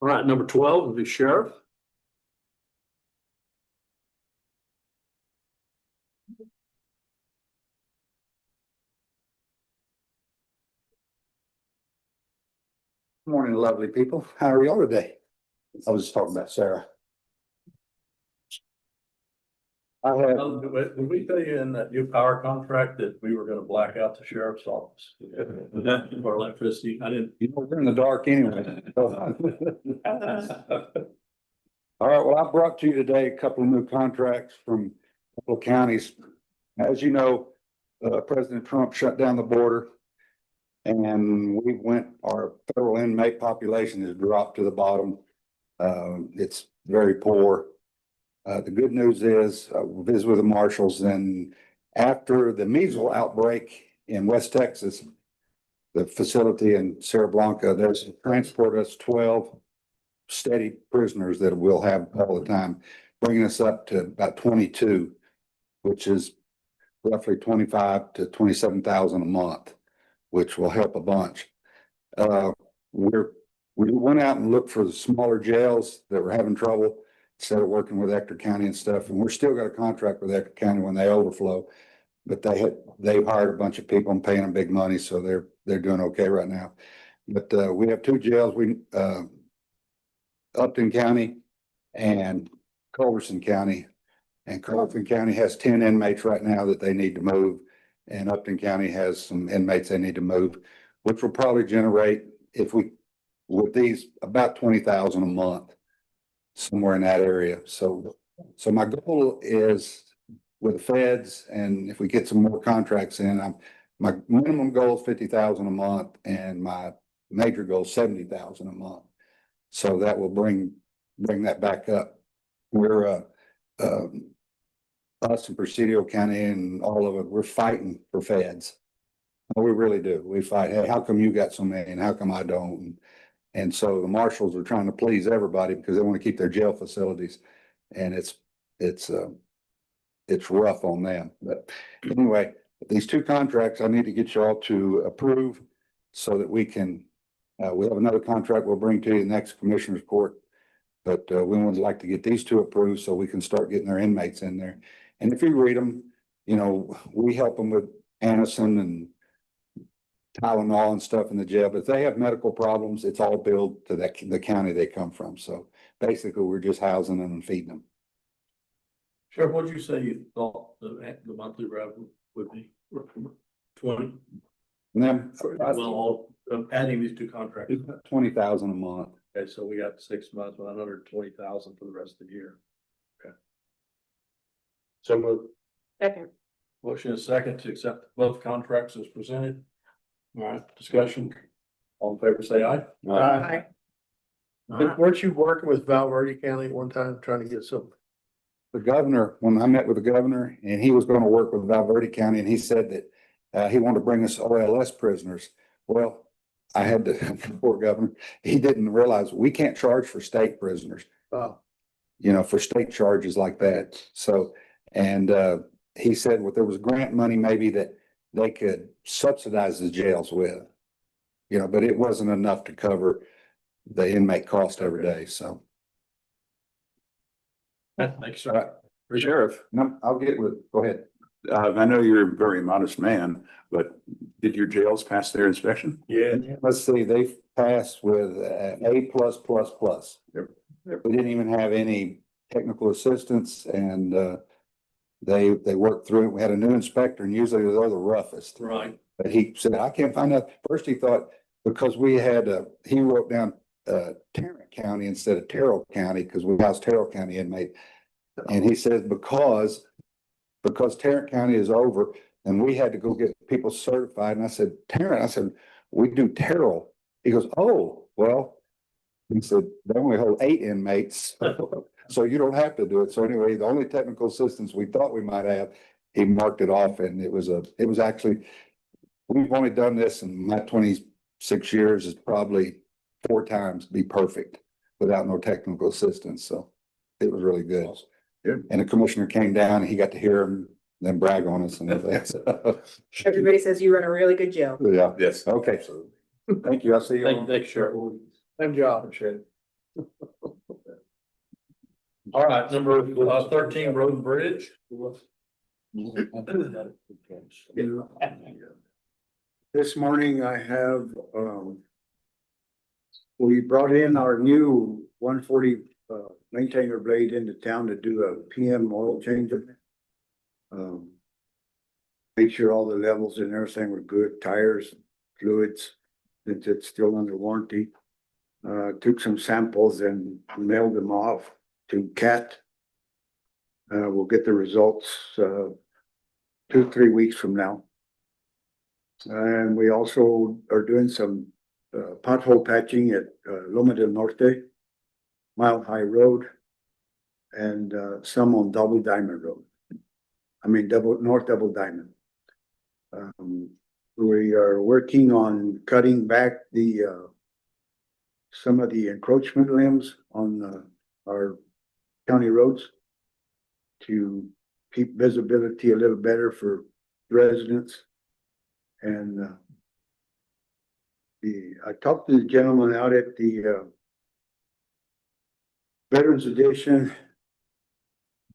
All right, number 12 is the sheriff. Morning, lovely people. How are y'all today? I was just talking about Sarah. I have, Did we tell you in that new power contract that we were gonna black out the sheriff's office? For electricity, I didn't. you know, we're in the dark anyway. All right, well, I brought to you today a couple of new contracts from a couple of counties. As you know, President Trump shut down the border. And our federal inmate population has dropped to the bottom. It's very poor. The good news is, we visited with the marshals, and after the measles outbreak in West Texas, the facility in Sierra Blanca, there's transport us 12 steady prisoners that we'll have all the time, bringing us up to about 22, which is roughly 25 to 27,000 a month, which will help a bunch. We went out and looked for the smaller jails that were having trouble instead of working with Ector County and stuff. And we're still got a contract with Ector County when they overflow. But they've hired a bunch of people and paying them big money, so they're doing okay right now. But we have 2 jails, Upton County and Culberson County. And Culberson County has 10 inmates right now that they need to move. And Upton County has some inmates they need to move, which will probably generate, with these, about 20,000 a month, somewhere in that area. So my goal is with the feds, and if we get some more contracts in, my minimum goal is 50,000 a month, and my major goal is 70,000 a month. So that will bring that back up. We're us and Presidio County and all of it, we're fighting for feds. We really do. We fight, hey, how come you got so many and how come I don't? And so the marshals are trying to please everybody because they want to keep their jail facilities. And it's rough on them. But anyway, these 2 contracts, I need to get you all to approve so that we can, we have another contract we'll bring to you next commissioner's court. But we would like to get these 2 approved so we can start getting their inmates in there. And if you read them, you know, we help them with Anacin and Tylenol and stuff in the jail, but if they have medical problems, it's all billed to the county they come from. So basically, we're just housing them and feeding them. Sheriff, what'd you say you thought the monthly revenue would be? 20? And then, Well, adding these 2 contracts. 20,000 a month. Okay, so we got 6 months, 120,000 for the rest of the year. Okay. So moved. Second. Motion is second to accept both contracts as presented. All right, discussion. All in favor, say aye. Aye. Weren't you working with Valverde County at one time trying to get some? The governor, when I met with the governor, and he was going to work with Valverde County, and he said that he wanted to bring us OLS prisoners. Well, I had to, poor governor, he didn't realize we can't charge for state prisoners. You know, for state charges like that. So, and he said, well, there was grant money maybe that they could subsidize the jails with, you know, but it wasn't enough to cover the inmate cost every day. So. Thanks, sir. Sheriff, No, I'll get with, go ahead. I know you're a very modest man, but did your jails pass their inspection? Yeah. Let's see, they passed with A+++. We didn't even have any technical assistance, and they worked through it. We had a new inspector, and usually they're the roughest. Right. But he said, I can't find out. First, he thought because we had, he wrote down, Tarrant County instead of Terrell County, because we housed Terrell County inmate. And he says, because Tarrant County is over, and we had to go get people certified, and I said, Tarrant, I said, we do Terrell. He goes, oh, well, he said, they only hold 8 inmates, so you don't have to do it. So anyway, the only technical assistance we thought we might have, he marked it off, and it was actually, we've only done this in my 26 years, is probably 4 times be perfect without no technical assistance, so it was really good. Good. And the commissioner came down, and he got to hear him, then brag on us and everything. Everybody says you run a really good jail. Yeah, Yes. okay, thank you, I'll see you. Thank you, Sheriff. Good job. Appreciate it. All right, number 13, Road and Bridge. This morning I have, we brought in our new 140 maintainer blade into town to do a PM oil change. Make sure all the levels and everything were good, tires, fluids, since it's still under warranty. Took some samples and mailed them off to CAT. We'll get the results 2-3 weeks from now. And we also are doing some pothole patching at Loma del Norte, Mile High Road, and some on Double Diamond Road. I mean, North Double Diamond. We are working on cutting back the some of the encroachment limbs on our county roads to keep visibility a little better for residents. And I talked to the gentleman out at the Veterans Edition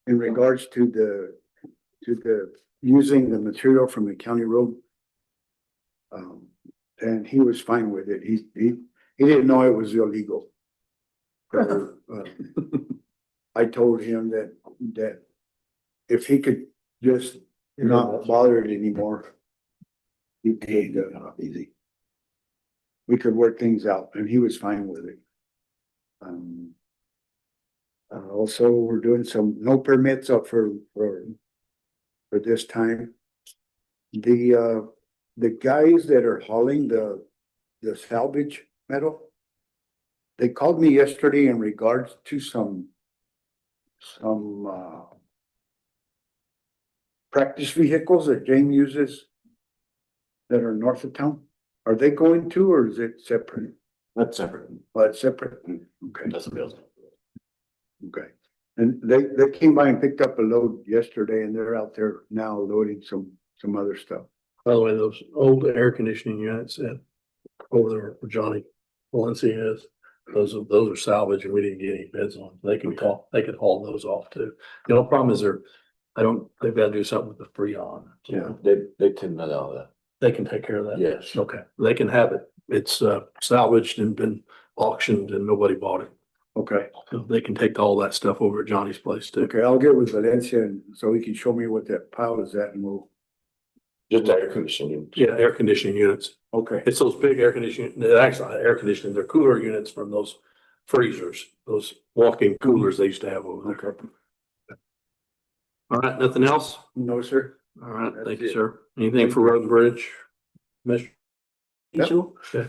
in regards to the using the material from the county road. And he was fine with it. He didn't know it was illegal. So, I told him that if he could just not bother it anymore, he paid easy. We could work things out, and he was fine with it. Also, we're doing some no permits up for this time. The guys that are hauling the salvage metal, they called me yesterday in regards to some practice vehicles that James uses that are north of town. Are they going to, or is it separate? That's separate. Oh, it's separate. Okay. That's a bill. Okay. And they came by and picked up a load yesterday, and they're out there now loading some other stuff. By the way, those old air conditioning units at over there where Johnny Valencia is, those are salvage, and we didn't get any bids on. They could haul those off too. The only problem is they've got to do something with the Freon. Yeah. They tend that out of that. They can take care of that. Yes. Okay, they can have it. It's salvaged and been auctioned and nobody bought it. Okay. So they can take all that stuff over at Johnny's place too. Okay, I'll get with Valencia and so he can show me what that pile is at, and we'll. Just air conditioning. Yeah, air conditioning units. Okay. It's those big air conditioning, they're actually not air conditioning, they're cooler units from those freezers, those walk-in coolers they used to have over there. Okay. All right, nothing else? No, sir. All right, That's thank you, it. sir. Anything for Road and Bridge? Commissioner? Yep. Okay.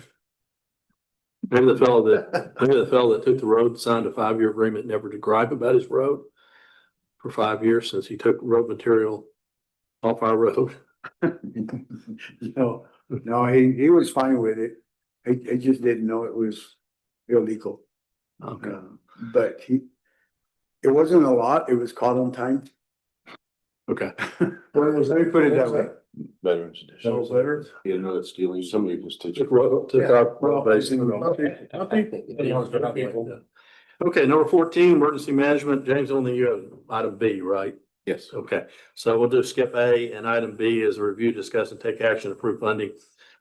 Maybe the fellow that took the road signed a 5-year agreement never to gripe about his road for 5 years since he took road material off our road. No, he was fine with it. He just didn't know it was illegal. Okay. But it wasn't a lot. It was caught on time. Okay. Let me put it that way. Veterans Edition. So better. You know, it's stealing, somebody was teaching. Took our road base. Okay, number 14, emergency management. James, only you have item B, right? Yes. Okay, so we'll just skip A, and item B is a review, discuss, and take action, approve funding.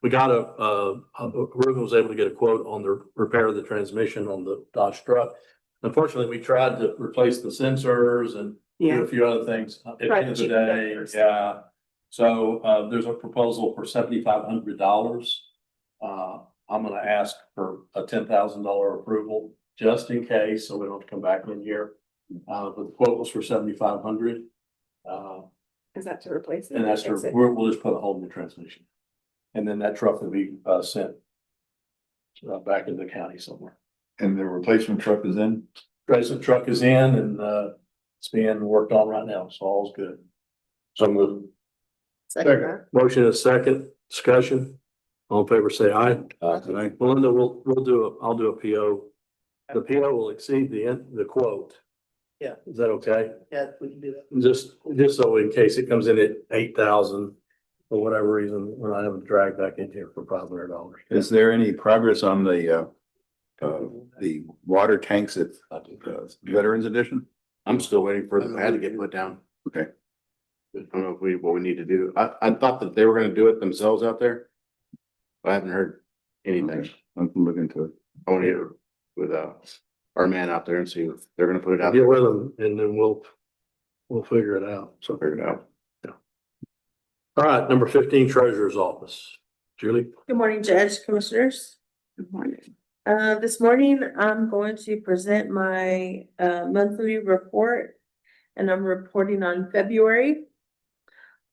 We got Ruben was able to get a quote on the repair of the transmission on the Dodge truck. Unfortunately, we tried to replace the sensors and do a few other things at the end of the day. Yeah. So there's a proposal for $7,500. I'm gonna ask for a $10,000 approval, just in case, so we don't have to come back in here. But the quote was for 7,500. Is that to replace it? And that's, Fix it? we'll just put a whole new transmission. And then that truck will be, sent back into the county somewhere. And the replacement truck is in? Present truck is in and, it's being worked on right now, so all's good. So moved. Second. Motion is second, discussion. All in favor, say aye. Aye. Melinda, I'll do a PO. The PO will exceed the quote. Yeah. Is that okay? Yeah, we can do that. Just so in case it comes in at 8,000 for whatever reason, we're not having to drag back in here for $500. Is there any progress on the water tanks at Veterans Edition? I'm still waiting for the pad to get put down. Okay. I don't know if what we need to do. I thought that they were gonna do it themselves out there. I haven't heard anything. I can look into it. I want to get with our man out there and see if they're gonna put it out Get there. with them and then we'll figure it out. So figure it out. All right, number 15, treasurer's office. Julie? Good morning, Judge, Commissioners. Good morning. This morning, I'm going to present my monthly report, and I'm reporting on February.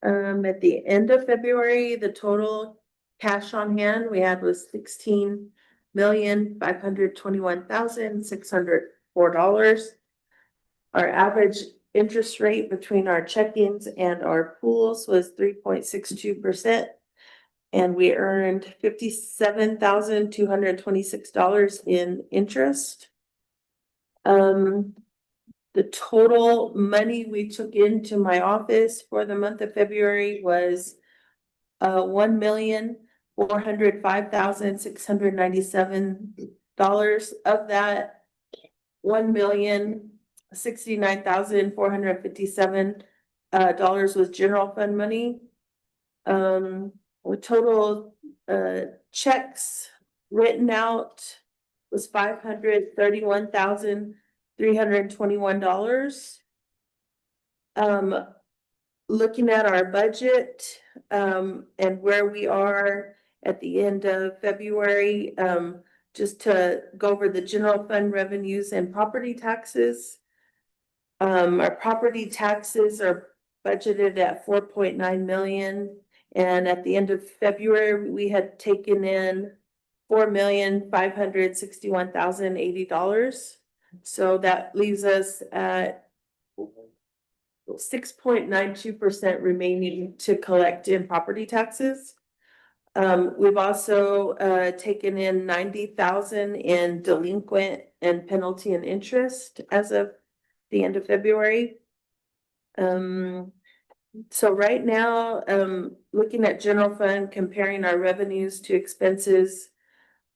At the end of February, the total cash on hand we had was $16,521,604. Our average interest rate between our check-ins and our pools was 3.62%. And we earned $57,226 in interest. The total money we took into my office for the month of February was $1,405,697. Of that, $1,069,457 was general fund money. With total checks written out was $531,321. Looking at our budget and where we are at the end of February, just to go over the general fund revenues and property taxes. Our property taxes are budgeted at 4.9 million. And at the end of February, we had taken in $4,561,080. So that leaves us at 6.92% remaining to collect in property taxes. We've also taken in 90,000 in delinquent and penalty and interest as of the end of February. So right now, looking at general fund, comparing our revenues to expenses,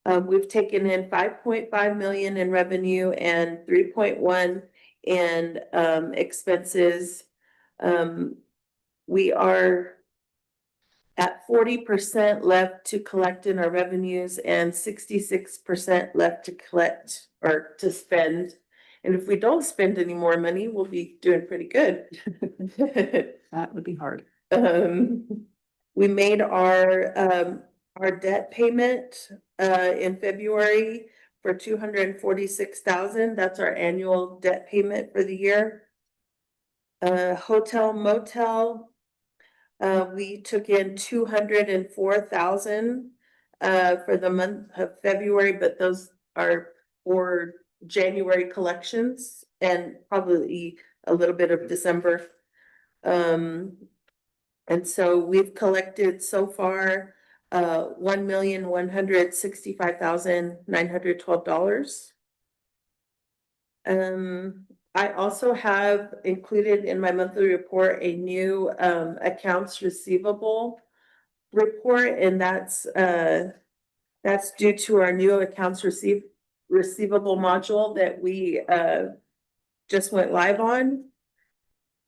we've taken in 5.5 million in revenue and 3.1 in expenses. We are at 40% left to collect in our revenues and 66% left to collect or to spend. And if we don't spend any more money, we'll be doing pretty good. That would be hard. We made our debt payment in February for $246,000. That's our annual debt payment for the year. Hotel motel, we took in $204,000 for the month of February, but those are for January collections and probably a little bit of December. And so we've collected so far $1,165,912. I also have included in my monthly report a new accounts receivable report, and that's due to our new accounts receivable module that we just went live on.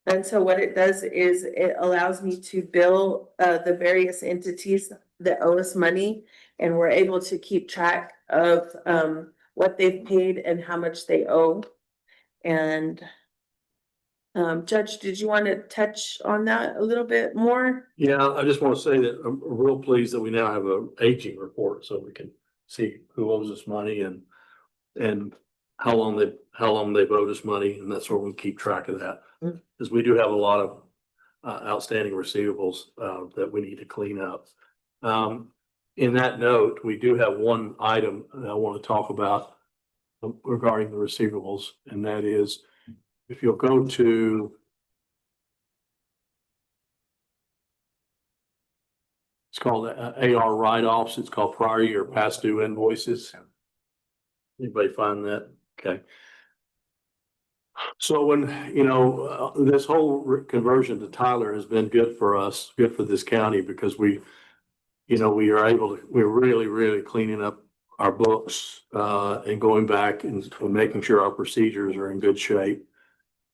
And so what it does is it allows me to bill the various entities that owe us money, and we're able to keep track of what they've paid and how much they owe. And Judge, did you want to touch on that a little bit more? Yeah, I just want to say that I'm real pleased that we now have an aging report, so we can see who owes us money and how long they've owed us money, and that's where we keep track of that. Because we do have a lot of outstanding receivables that we need to clean up. In that note, we do have one item that I want to talk about regarding the receivables, and that is if you'll go to it's called AR write-offs. It's called prior year past due invoices. Anybody find that? Okay. So when, this whole conversion to Tyler has been good for us, good for this county, because we are able to, we're really, really cleaning up our books, and going back and making sure our procedures are in good shape.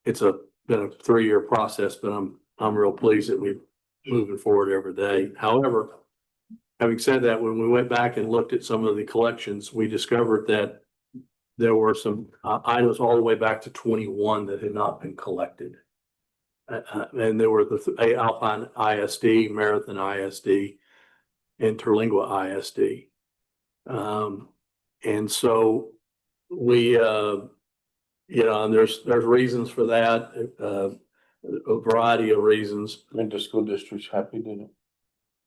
It's been a 3-year process, but I'm real pleased that we're moving forward every day. However, having said that, when we went back and looked at some of the collections, we discovered that there were some items all the way back to 21 that had not been collected. And there were the Alpine ISD, Marathon ISD, and Terlingua ISD. And so we, and there's reasons for that, a variety of reasons. And the school district's happy, didn't it?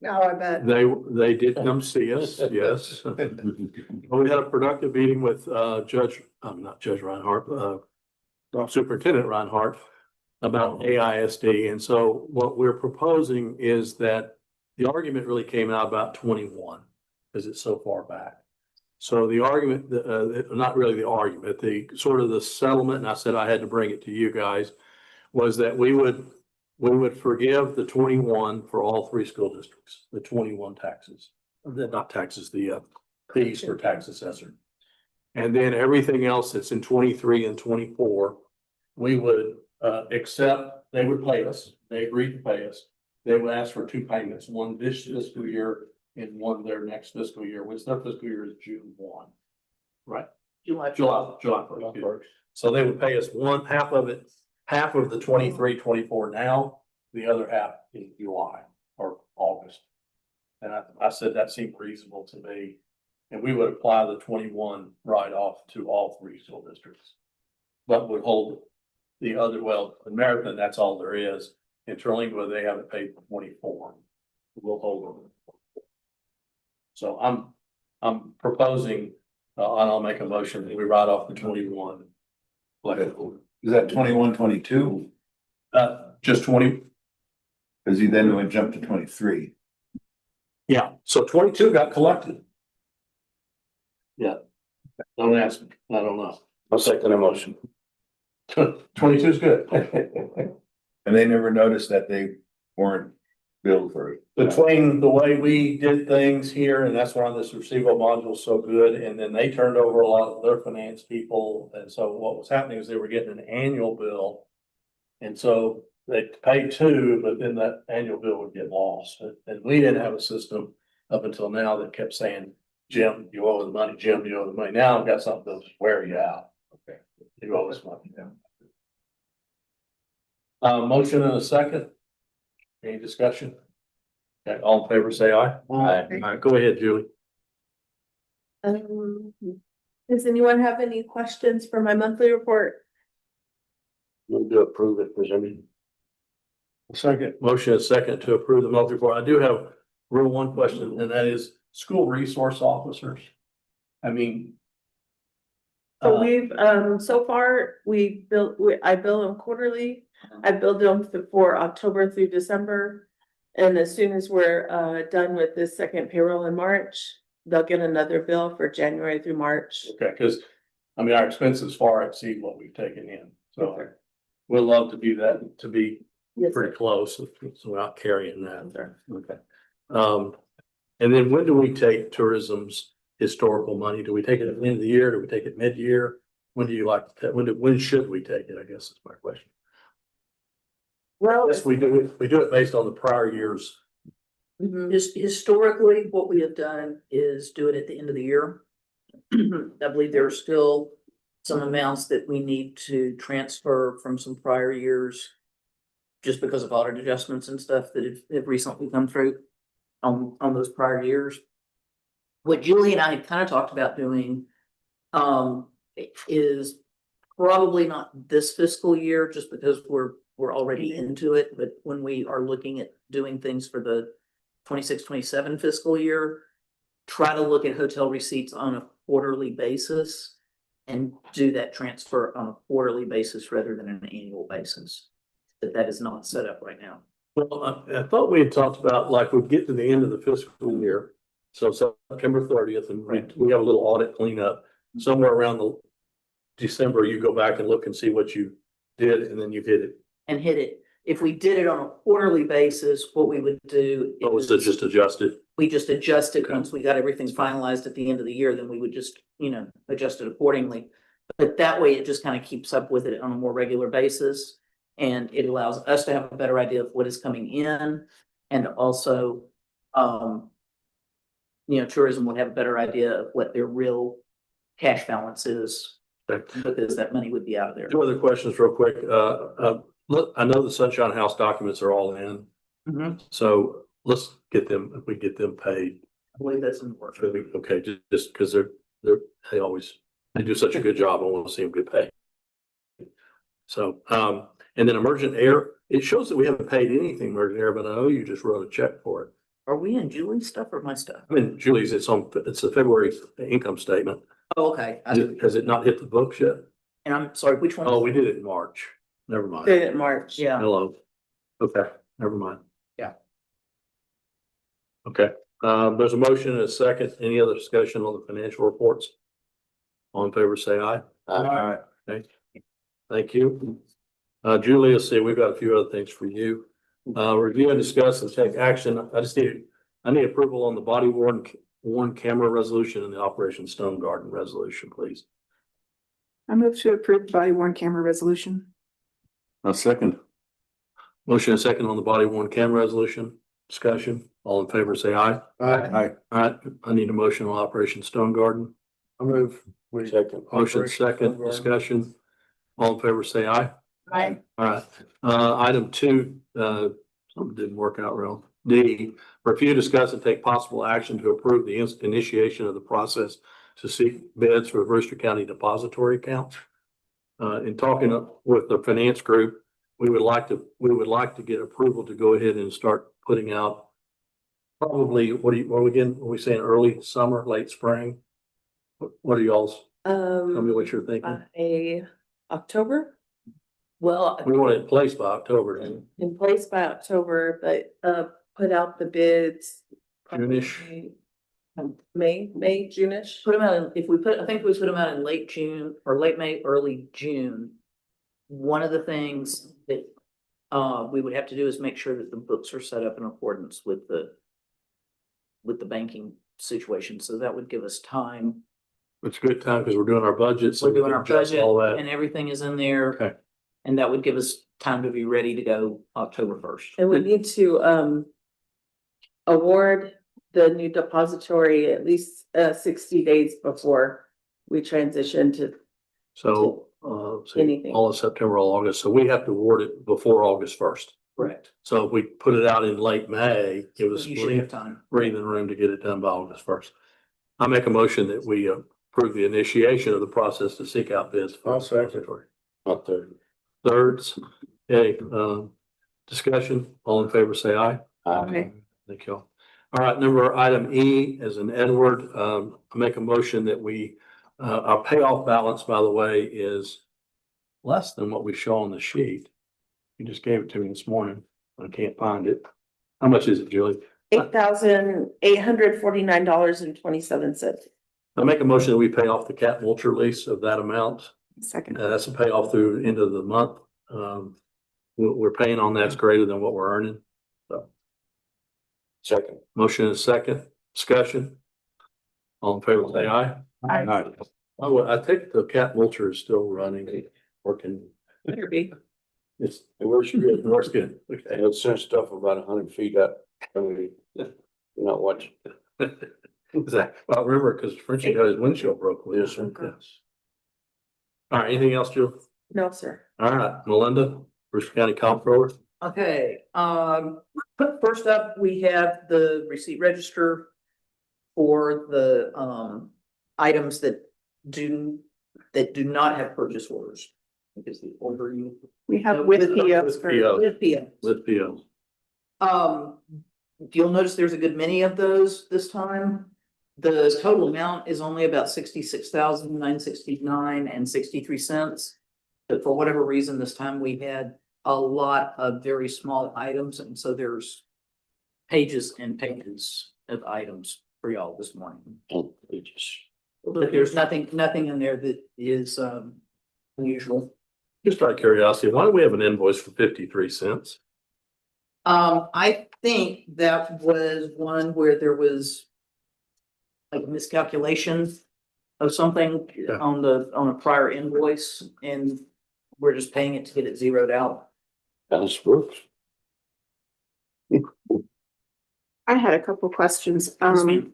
Oh, I bet. They did come see us, yes. We had a productive meeting with not Judge Reinhardt, Superintendent Reinhardt about AISD. And so what we're proposing is that the argument really came out about 21 because it's so far back. So the argument, not really the argument, the sort of the settlement, and I said I had to bring it to you guys, was that we would forgive the 21 for all 3 school districts, the 21 taxes, not taxes, the fees for tax assessor. And then everything else that's in 23 and 24, we would accept, they would pay us, they agreed to pay us. They would ask for 2 payments, one this fiscal year and one their next fiscal year, which their fiscal year is June 1. Right? July 1st. So they would pay us half of it, half of the 23, 24 now, the other half in July or August. And I said that seemed reasonable to me. And we would apply the 21 write-off to all 3 school districts. But would hold the other, in Marathon, that's all there is. In Terlingua, they haven't paid for 24. We'll hold them. So I'm proposing, and I'll make a motion that we write off the 21. Is that 21, 22? Just 20. Cause you then would jump to 23. Yeah, so 22 got collected. Yeah. Don't ask me. I don't know. I'll second the motion. 22 is good. And they never noticed that they weren't billed for it. Between the way we did things here, and that's why this receivable module is so good, and then they turned over a lot of their finance people. And so what was happening is they were getting an annual bill. And so they paid 2, but then that annual bill would get lost. And we didn't have a system up until now that kept saying, Jim, you owe the money, Jim, you owe the money. Now I've got something that'll just wear you out. Okay. You owe us money. Motion and a second. Any discussion? Okay, all in favor, say aye. Aye. All right, go ahead, Julie. Does anyone have any questions for my monthly report? Move to approve it, presented. Second. Motion is second to approve the monthly report. I do have one question, and that is school resource officers. I mean. So we've, so far, I bill them quarterly. I billed them for October through December. And as soon as we're, done with this second payroll in March, they'll get another bill for January through March. Okay, because I mean, our expenses far exceed what we've taken in. So we'd love to do that, to be Yes, pretty close, so we're not carrying that there. Okay. And then when do we take tourism's historical money? Do we take it at the end of the year? Do we take it mid-year? When do you like to, when should we take it? I guess is my question. Well, Yes, we do it based on the prior years. Historically, what we have done is do it at the end of the year. I believe there are still some amounts that we need to transfer from some prior years just because of audit adjustments and stuff that have recently come through on those prior years. what Julie and I had kind of talked about doing, is probably not this fiscal year, just because we're already into it, but when we are looking at doing things for the 26-27 fiscal year, try to look at hotel receipts on a quarterly basis and do that transfer on a quarterly basis rather than an annual basis. But that is not set up right now. Well, I thought we had talked about like we get to the end of the fiscal year. So September 30th and we have a little audit cleanup somewhere around the December, you go back and look and see what you did and then you hit it. And hit it. If we did it on a quarterly basis, what we would do What was it, just adjusted? we just adjust it Okay. once we got everything finalized at the end of the year, then we would just, adjust it accordingly. But that way it just kind of keeps up with it on a more regular basis. And it allows us to have a better idea of what is coming in and also, tourism would have a better idea of what their real cash balance is. Okay. Because that money would be out of there. Two other questions real quick. Look, I know the Sunshine House documents are all in. Mhm. So let's get them, if we get them paid. I believe that's in the works. Okay, just because they do such a good job, I want to see them get paid. So, and then Emergent Air, it shows that we haven't paid anything Emergent Air, but I know you just wrote a check for it. Are we in Julie's stuff or my stuff? I mean, Julie's, it's the February income statement. Oh, okay. Has it not hit the books yet? And I'm sorry, which one? Oh, we did it in March. Never mind. Did it in March. Yeah. Hello. Okay, never mind. Yeah. Okay, there's a motion and a second. Any other discussion on the financial reports? All in favor, say aye. Aye. Okay, thank you. Julie, let's see, we've got a few other things for you. Review and discuss and take action. I need approval on the body worn camera resolution and the Operation Stone Garden resolution, please. I move to approve the body worn camera resolution. A second. Motion and second on the body worn camera resolution. Discussion. All in favor, say aye. Aye. All right, I need a motion on Operation Stone Garden. I move. Second. Motion second, discussion. All in favor, say aye. Aye. All right, item 2, something didn't work out real. D, review, discuss, and take possible action to approve the initiation of the process to seek bids for the Brewster County Depository account. In talking with the finance group, we would like to get approval to go ahead and start putting out probably, what are we saying, early summer, late spring? What are y'all's, tell me what you're thinking. By October, Well, We want it in place by October, don't we? in place by October, but put out the bids. June-ish? May, June-ish. put them out, I think we put them out in late June or late May, early June. One of the things that we would have to do is make sure that the books are set up in accordance with the banking situation. So that would give us time. It's a good time because we're doing our budget. so We're we doing can our adjust budget all that. and everything is in there. Okay. And that would give us time to be ready to go October 1st. And we need to award the new depository at least 60 days before we transition to So, see, anything. all of September, all August. So we have to award it before August 1st. Correct. So if we put it out in late May, it was You should have time. breathing room to get it done by August 1st. I make a motion that we approve the initiation of the process to seek out bids. for the depository. Not third. Thirds, okay, discussion, all in favor, say aye. Okay. Thank you. All right, item E is an Edward, I make a motion that our payoff balance, by the way, is less than what we show on the sheet. You just gave it to me this morning. I can't find it. How much is it, Julie? $8,849.27. I make a motion that we pay off the cat vulture lease of that amount. Second. That's a payoff through the end of the month. We're paying on that's greater than what we're earning. So. Second. Motion is second. Discussion. All in favor, say aye. Aye. Oh, I think the cat vulture is still running, working. Better be. It works good. It works good. Okay. It sends stuff about 100 feet up. You're not watching. Exactly. Well, remember, because Frenchie got his windshield broke. Yes, sir. Yes. All right, anything else, Jill? No, sir. All right, Melinda, Brewster County Comptroller. Okay, first up, we have the receipt register. for the items that do not have purchase orders. Because the order you. We have with POs for. PO. With PO. With PO. You'll notice there's a good many of those this time. The total amount is only about 66,969 and 63 cents. But for whatever reason, this time we had a lot of very small items, and so there's pages and pages of items for y'all this morning. But there's nothing in there that is unusual. Just out of curiosity, why do we have an invoice for 53 cents? I think that was one where there was like a miscalculation of something Yeah. on a prior invoice, and we're just paying it to get it zeroed out. That's Brooks. I had a couple questions. ma'am.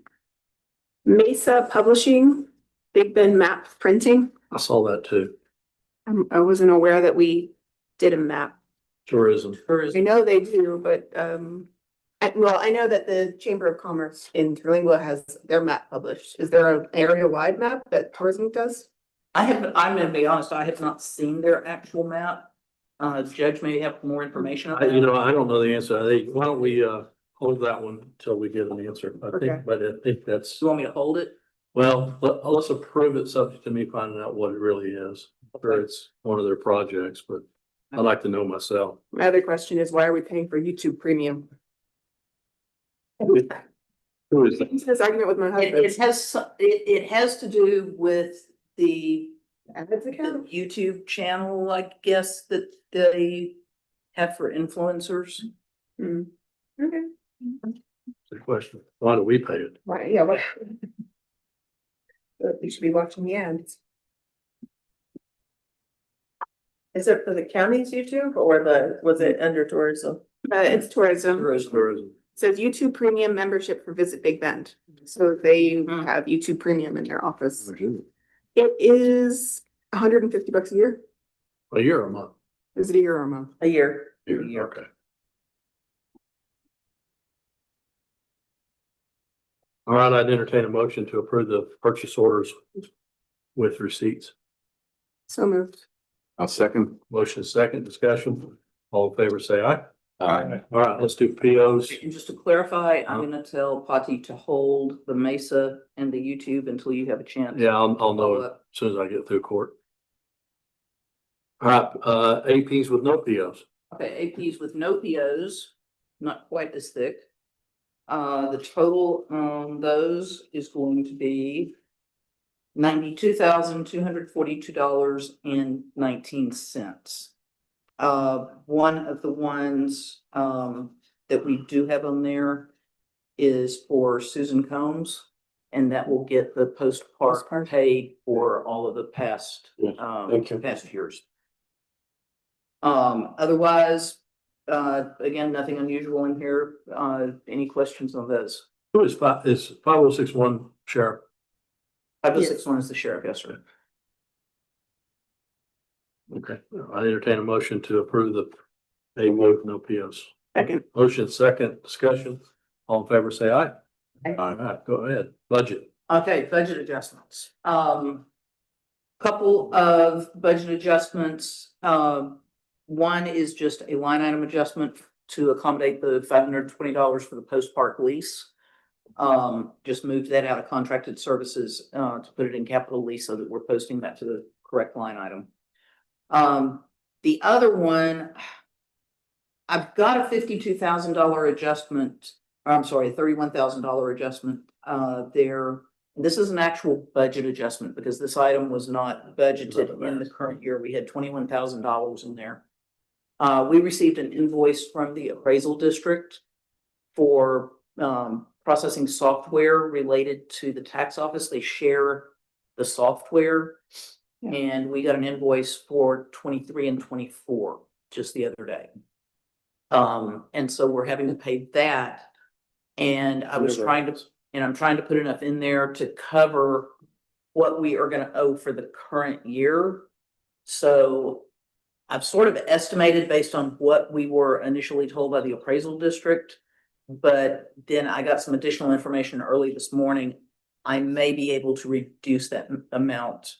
Mesa Publishing, Big Ben map printing. I saw that too. I wasn't aware that we did a map. Tourism. I know they do, but, I know that the Chamber of Commerce in Terlingua has their map published. Is there an area-wide map that tourism does? I'm gonna be honest, I have not seen their actual map. Judge may have more information on that. I don't know the answer. Why don't we hold that one until we get an answer? I Okay. think, but I think that's, You want me to hold it? well, let's approve it subject to me finding out what it really is. Or it's one of their projects, but I'd like to know myself. My other question is, why are we paying for YouTube Premium? Who is that? This argument with my husband. It has to do with the Ads account? YouTube channel, I guess, that they have for influencers. Hmm. Okay. The question, why do we pay it? Right, yeah, what? You should be watching the ads. Is it for the county's YouTube or was it under tourism? It's tourism. Tourism. It says YouTube Premium membership for Visit Big Bend. So they Hmm. have YouTube Premium in their office. It is $150 a year. A year or a month? Is it a year or a month? A year. Okay. All right, I'd entertain a motion to approve the purchase orders with receipts. So moved. I'll second. Motion second, discussion. All in favor, say aye. Aye. All right, let's do POs. And just to clarify, I'm gonna tell Patty to hold the Mesa and the YouTube until you have a chance. Yeah, I'll know Follow it up. as soon as I get through court. All right, APs with no POs. Okay, APs with no POs, not quite as thick. The total on those is going to be $92,242.19. One of the ones that we do have on there is for Susan Combs, and that will get the postcard paid for all of the past thank you. past years. Otherwise, again, nothing unusual in here. Any questions on those? Who is 5061 sheriff? 5061 is the sheriff, yes, sir. Okay, I entertain a motion to approve the A with no POs. Second. Motion second, discussion. All in favor, say aye. Aye. All right, go ahead. Budget. Okay, budget adjustments. Couple of budget adjustments. One is just a line item adjustment to accommodate the $520 for the post park lease. Just moved that out of contracted services to put it in capital lease so that we're posting that to the correct line item. The other one, I've got a $52,000 adjustment, or I'm sorry, $31,000 adjustment there. This is an actual budget adjustment because this item was not budgeted in the current year. We had $21,000 in there. We received an invoice from the appraisal district for processing software related to the tax office. They share the software. Yeah. And we got an invoice for 23 and 24 just the other day. And so we're having to pay that. And I'm trying to put enough in there to cover what we are gonna owe for the current year. So I've sort of estimated based on what we were initially told by the appraisal district But then I got some additional information early this morning. I may be able to reduce that amount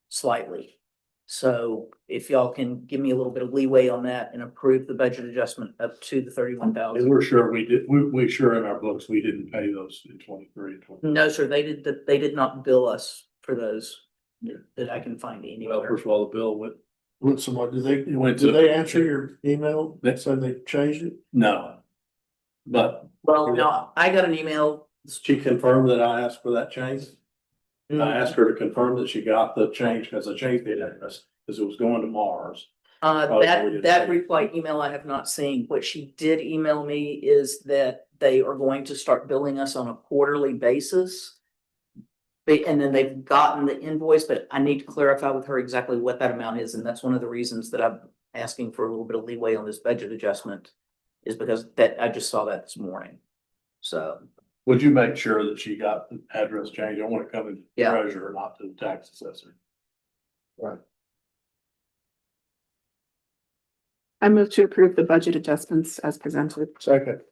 slightly. So if y'all can give me a little bit of leeway on that and approve the budget adjustment up to the 31,000. And we're sure we did, we sure in our books, we didn't pay those in 23 and 24. No, sir, they did not bill us for those that I can find Well, anywhere. first of all, the bill went somewhere, did they answer your email that said they changed it? No. But Well, no, I got an email. she confirmed that I asked for that change. I asked her to confirm that she got the change, because I changed the address, because it was going to Mars. That reply email I have not seen. What she did email me is that they are going to start billing us on a quarterly basis. And then they've gotten the invoice, but I need to clarify with her exactly what that amount is, and that's one of the reasons that I'm asking for a little bit of leeway on this budget adjustment. Is because that I just saw that this morning. So, Would you make sure that she got the address change? I want to come in Yeah. treasurer, not to the tax assessor. Right. I move to approve the budget adjustments as presented. Second.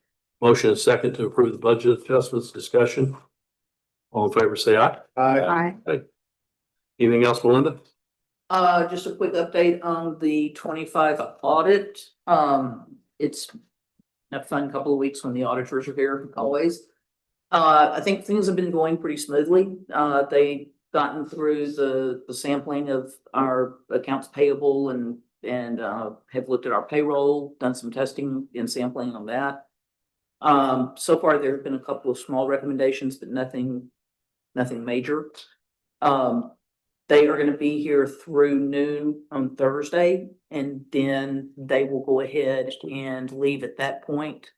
Motion is second to approve the budget adjustments. Discussion. All in favor, say aye. Aye. Anything else, Melinda? just a quick update on the 25 audit. It's a fun couple of weeks when the auditors are here, always. I think things have been going pretty smoothly. They gotten through the sampling of our accounts payable and have looked at our payroll, done some testing and sampling on that. So far there have been a couple of small recommendations, but nothing major. They are going to be here through noon on Thursday, and then they will go ahead and leave at that point.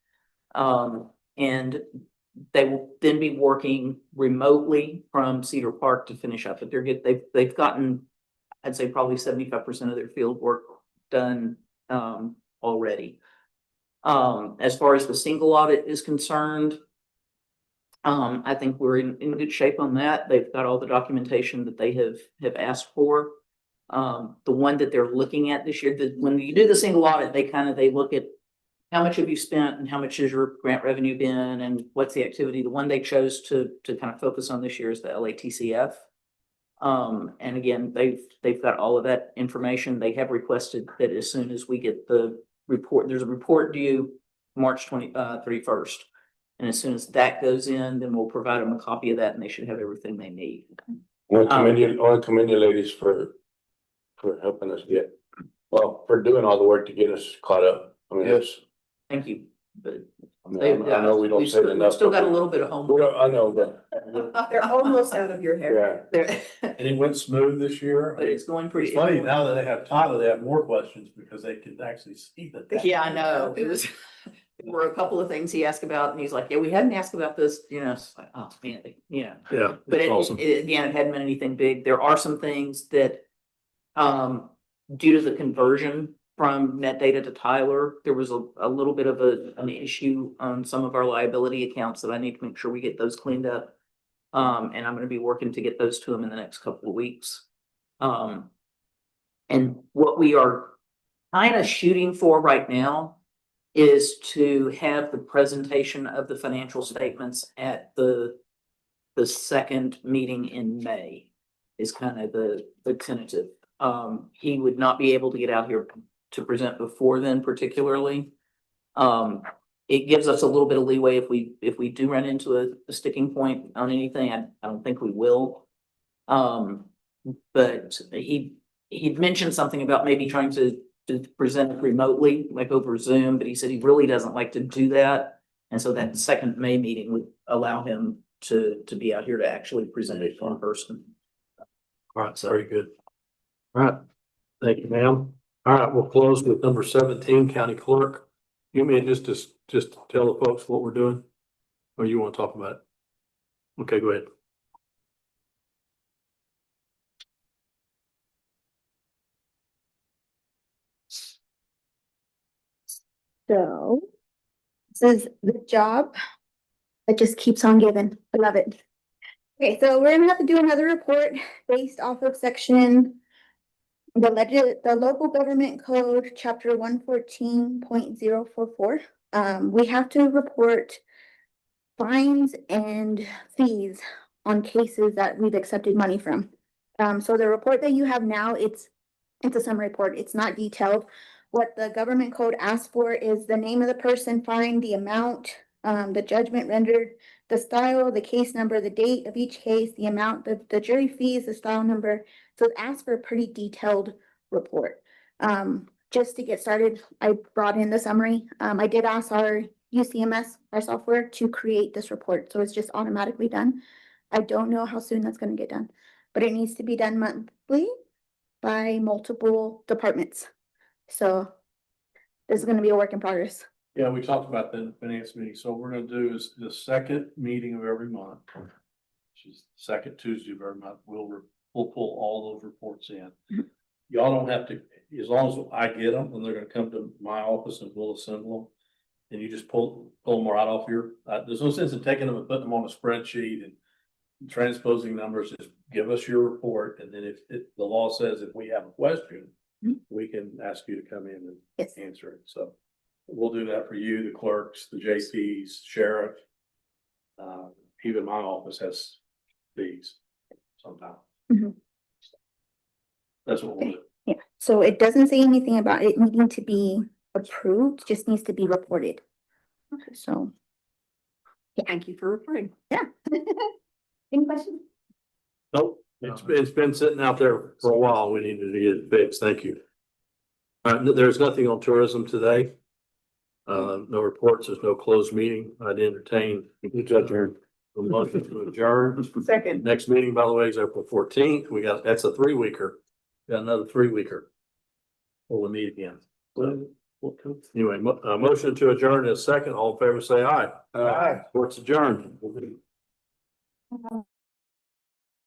And they will then be working remotely from Cedar Park to finish up. But they've gotten, I'd say, probably 75% of their field work done already. As far as the single audit is concerned, I think we're in good shape on that. They've got all the documentation that they have asked for. The one that they're looking at this year, when you do the single audit, they look at how much have you spent and how much has your grant revenue been and what's the activity. The one they chose to kind of focus on this year is the LATCF. And again, they've got all of that information. They have requested that as soon as we get the report, there's a report due March 31st. And as soon as that goes in, then we'll provide them a copy of that and they should have everything they need. I want to commend you ladies for helping us for doing all the work to get us caught up. I mean, yes. Thank you. But I know we don't say it enough. we've still got a little bit of homework. I know, but. They're almost out of your hair. Yeah. And it went smooth this year. But it's going pretty. It's funny now that they have Tyler, they have more questions because they can actually see that. Yeah, I know. It was, there were a couple of things he asked about and he's like, yeah, we hadn't asked about this, it's like, oh man, Yeah. But Awesome. Again, it hadn't been anything big. There are some things that, due to the conversion from net data to Tyler, there was a little bit of an issue on some of our liability accounts that I need to make sure we get those cleaned up. And I'm going to be working to get those to them in the next couple of weeks. And what we are kind of shooting for right now is to have the presentation of the financial statements at the second meeting in May is kind of the tentative. He would not be able to get out here to present before then, particularly. It gives us a little bit of leeway if we do run into a sticking point on anything. I don't think we will. But he'd mentioned something about maybe trying to present it remotely, like over Zoom, but he said he really doesn't like to do that. And so that second May meeting would allow him to be out here to actually present it in person. All right, very good. All right, thank you, ma'am. All right, we'll close with number 17, County Clerk. You mean just tell the folks what we're doing? Or you want to talk about it? Okay, go ahead. So this is the job that just keeps on giving. I love it. Okay, so we're gonna have to do another report based off of section the local government code, chapter 114.044. We have to report fines and fees on cases that we've accepted money from. So the report that you have now, it's a summary report. It's not detailed. What the government code asks for is the name of the person fined, the amount, the judgment rendered, the style, the case number, the date of each case, the amount, the jury fees, the style number. So it asks for a pretty detailed report. Just to get started, I brought in the summary. I did ask our UCMS, our software, to create this report, so it's just automatically done. I don't know how soon that's gonna get done, but it needs to be done monthly by multiple departments. So this is gonna be a work in progress. Yeah, we talked about that in the finance meeting. So what we're gonna do is the second meeting of every month, which is the second Tuesday of every month, we'll pull all those reports in. Y'all don't have to, as long as I get them, and they're gonna come to my office and we'll assemble them. And you just pull them right off your, there's no sense in taking them and putting them on a spreadsheet and transposing numbers. Just give us your report, and then if the law says if we have a question, we can ask you to come in and Yes. answer it. So we'll do that for you, the clerks, the JPs, sheriff. Even my office has these sometimes. Mhm. That's what we'll do. Yeah, so it doesn't say anything about it needing to be approved, just needs to be reported. So. Yeah, Thank you for reporting. yeah. Any questions? Nope, it's been sitting out there for a while. We needed to get it fixed. Thank you. There's nothing on tourism today. No reports, there's no closed meeting. I'd entertain a motion to adjourn. Second. Next meeting, by the way, is April 14th. That's a 3-weeker. Got another 3-weeker. We'll meet again. Anyway, motion to adjourn is second. All in favor, say aye. Court's adjourned.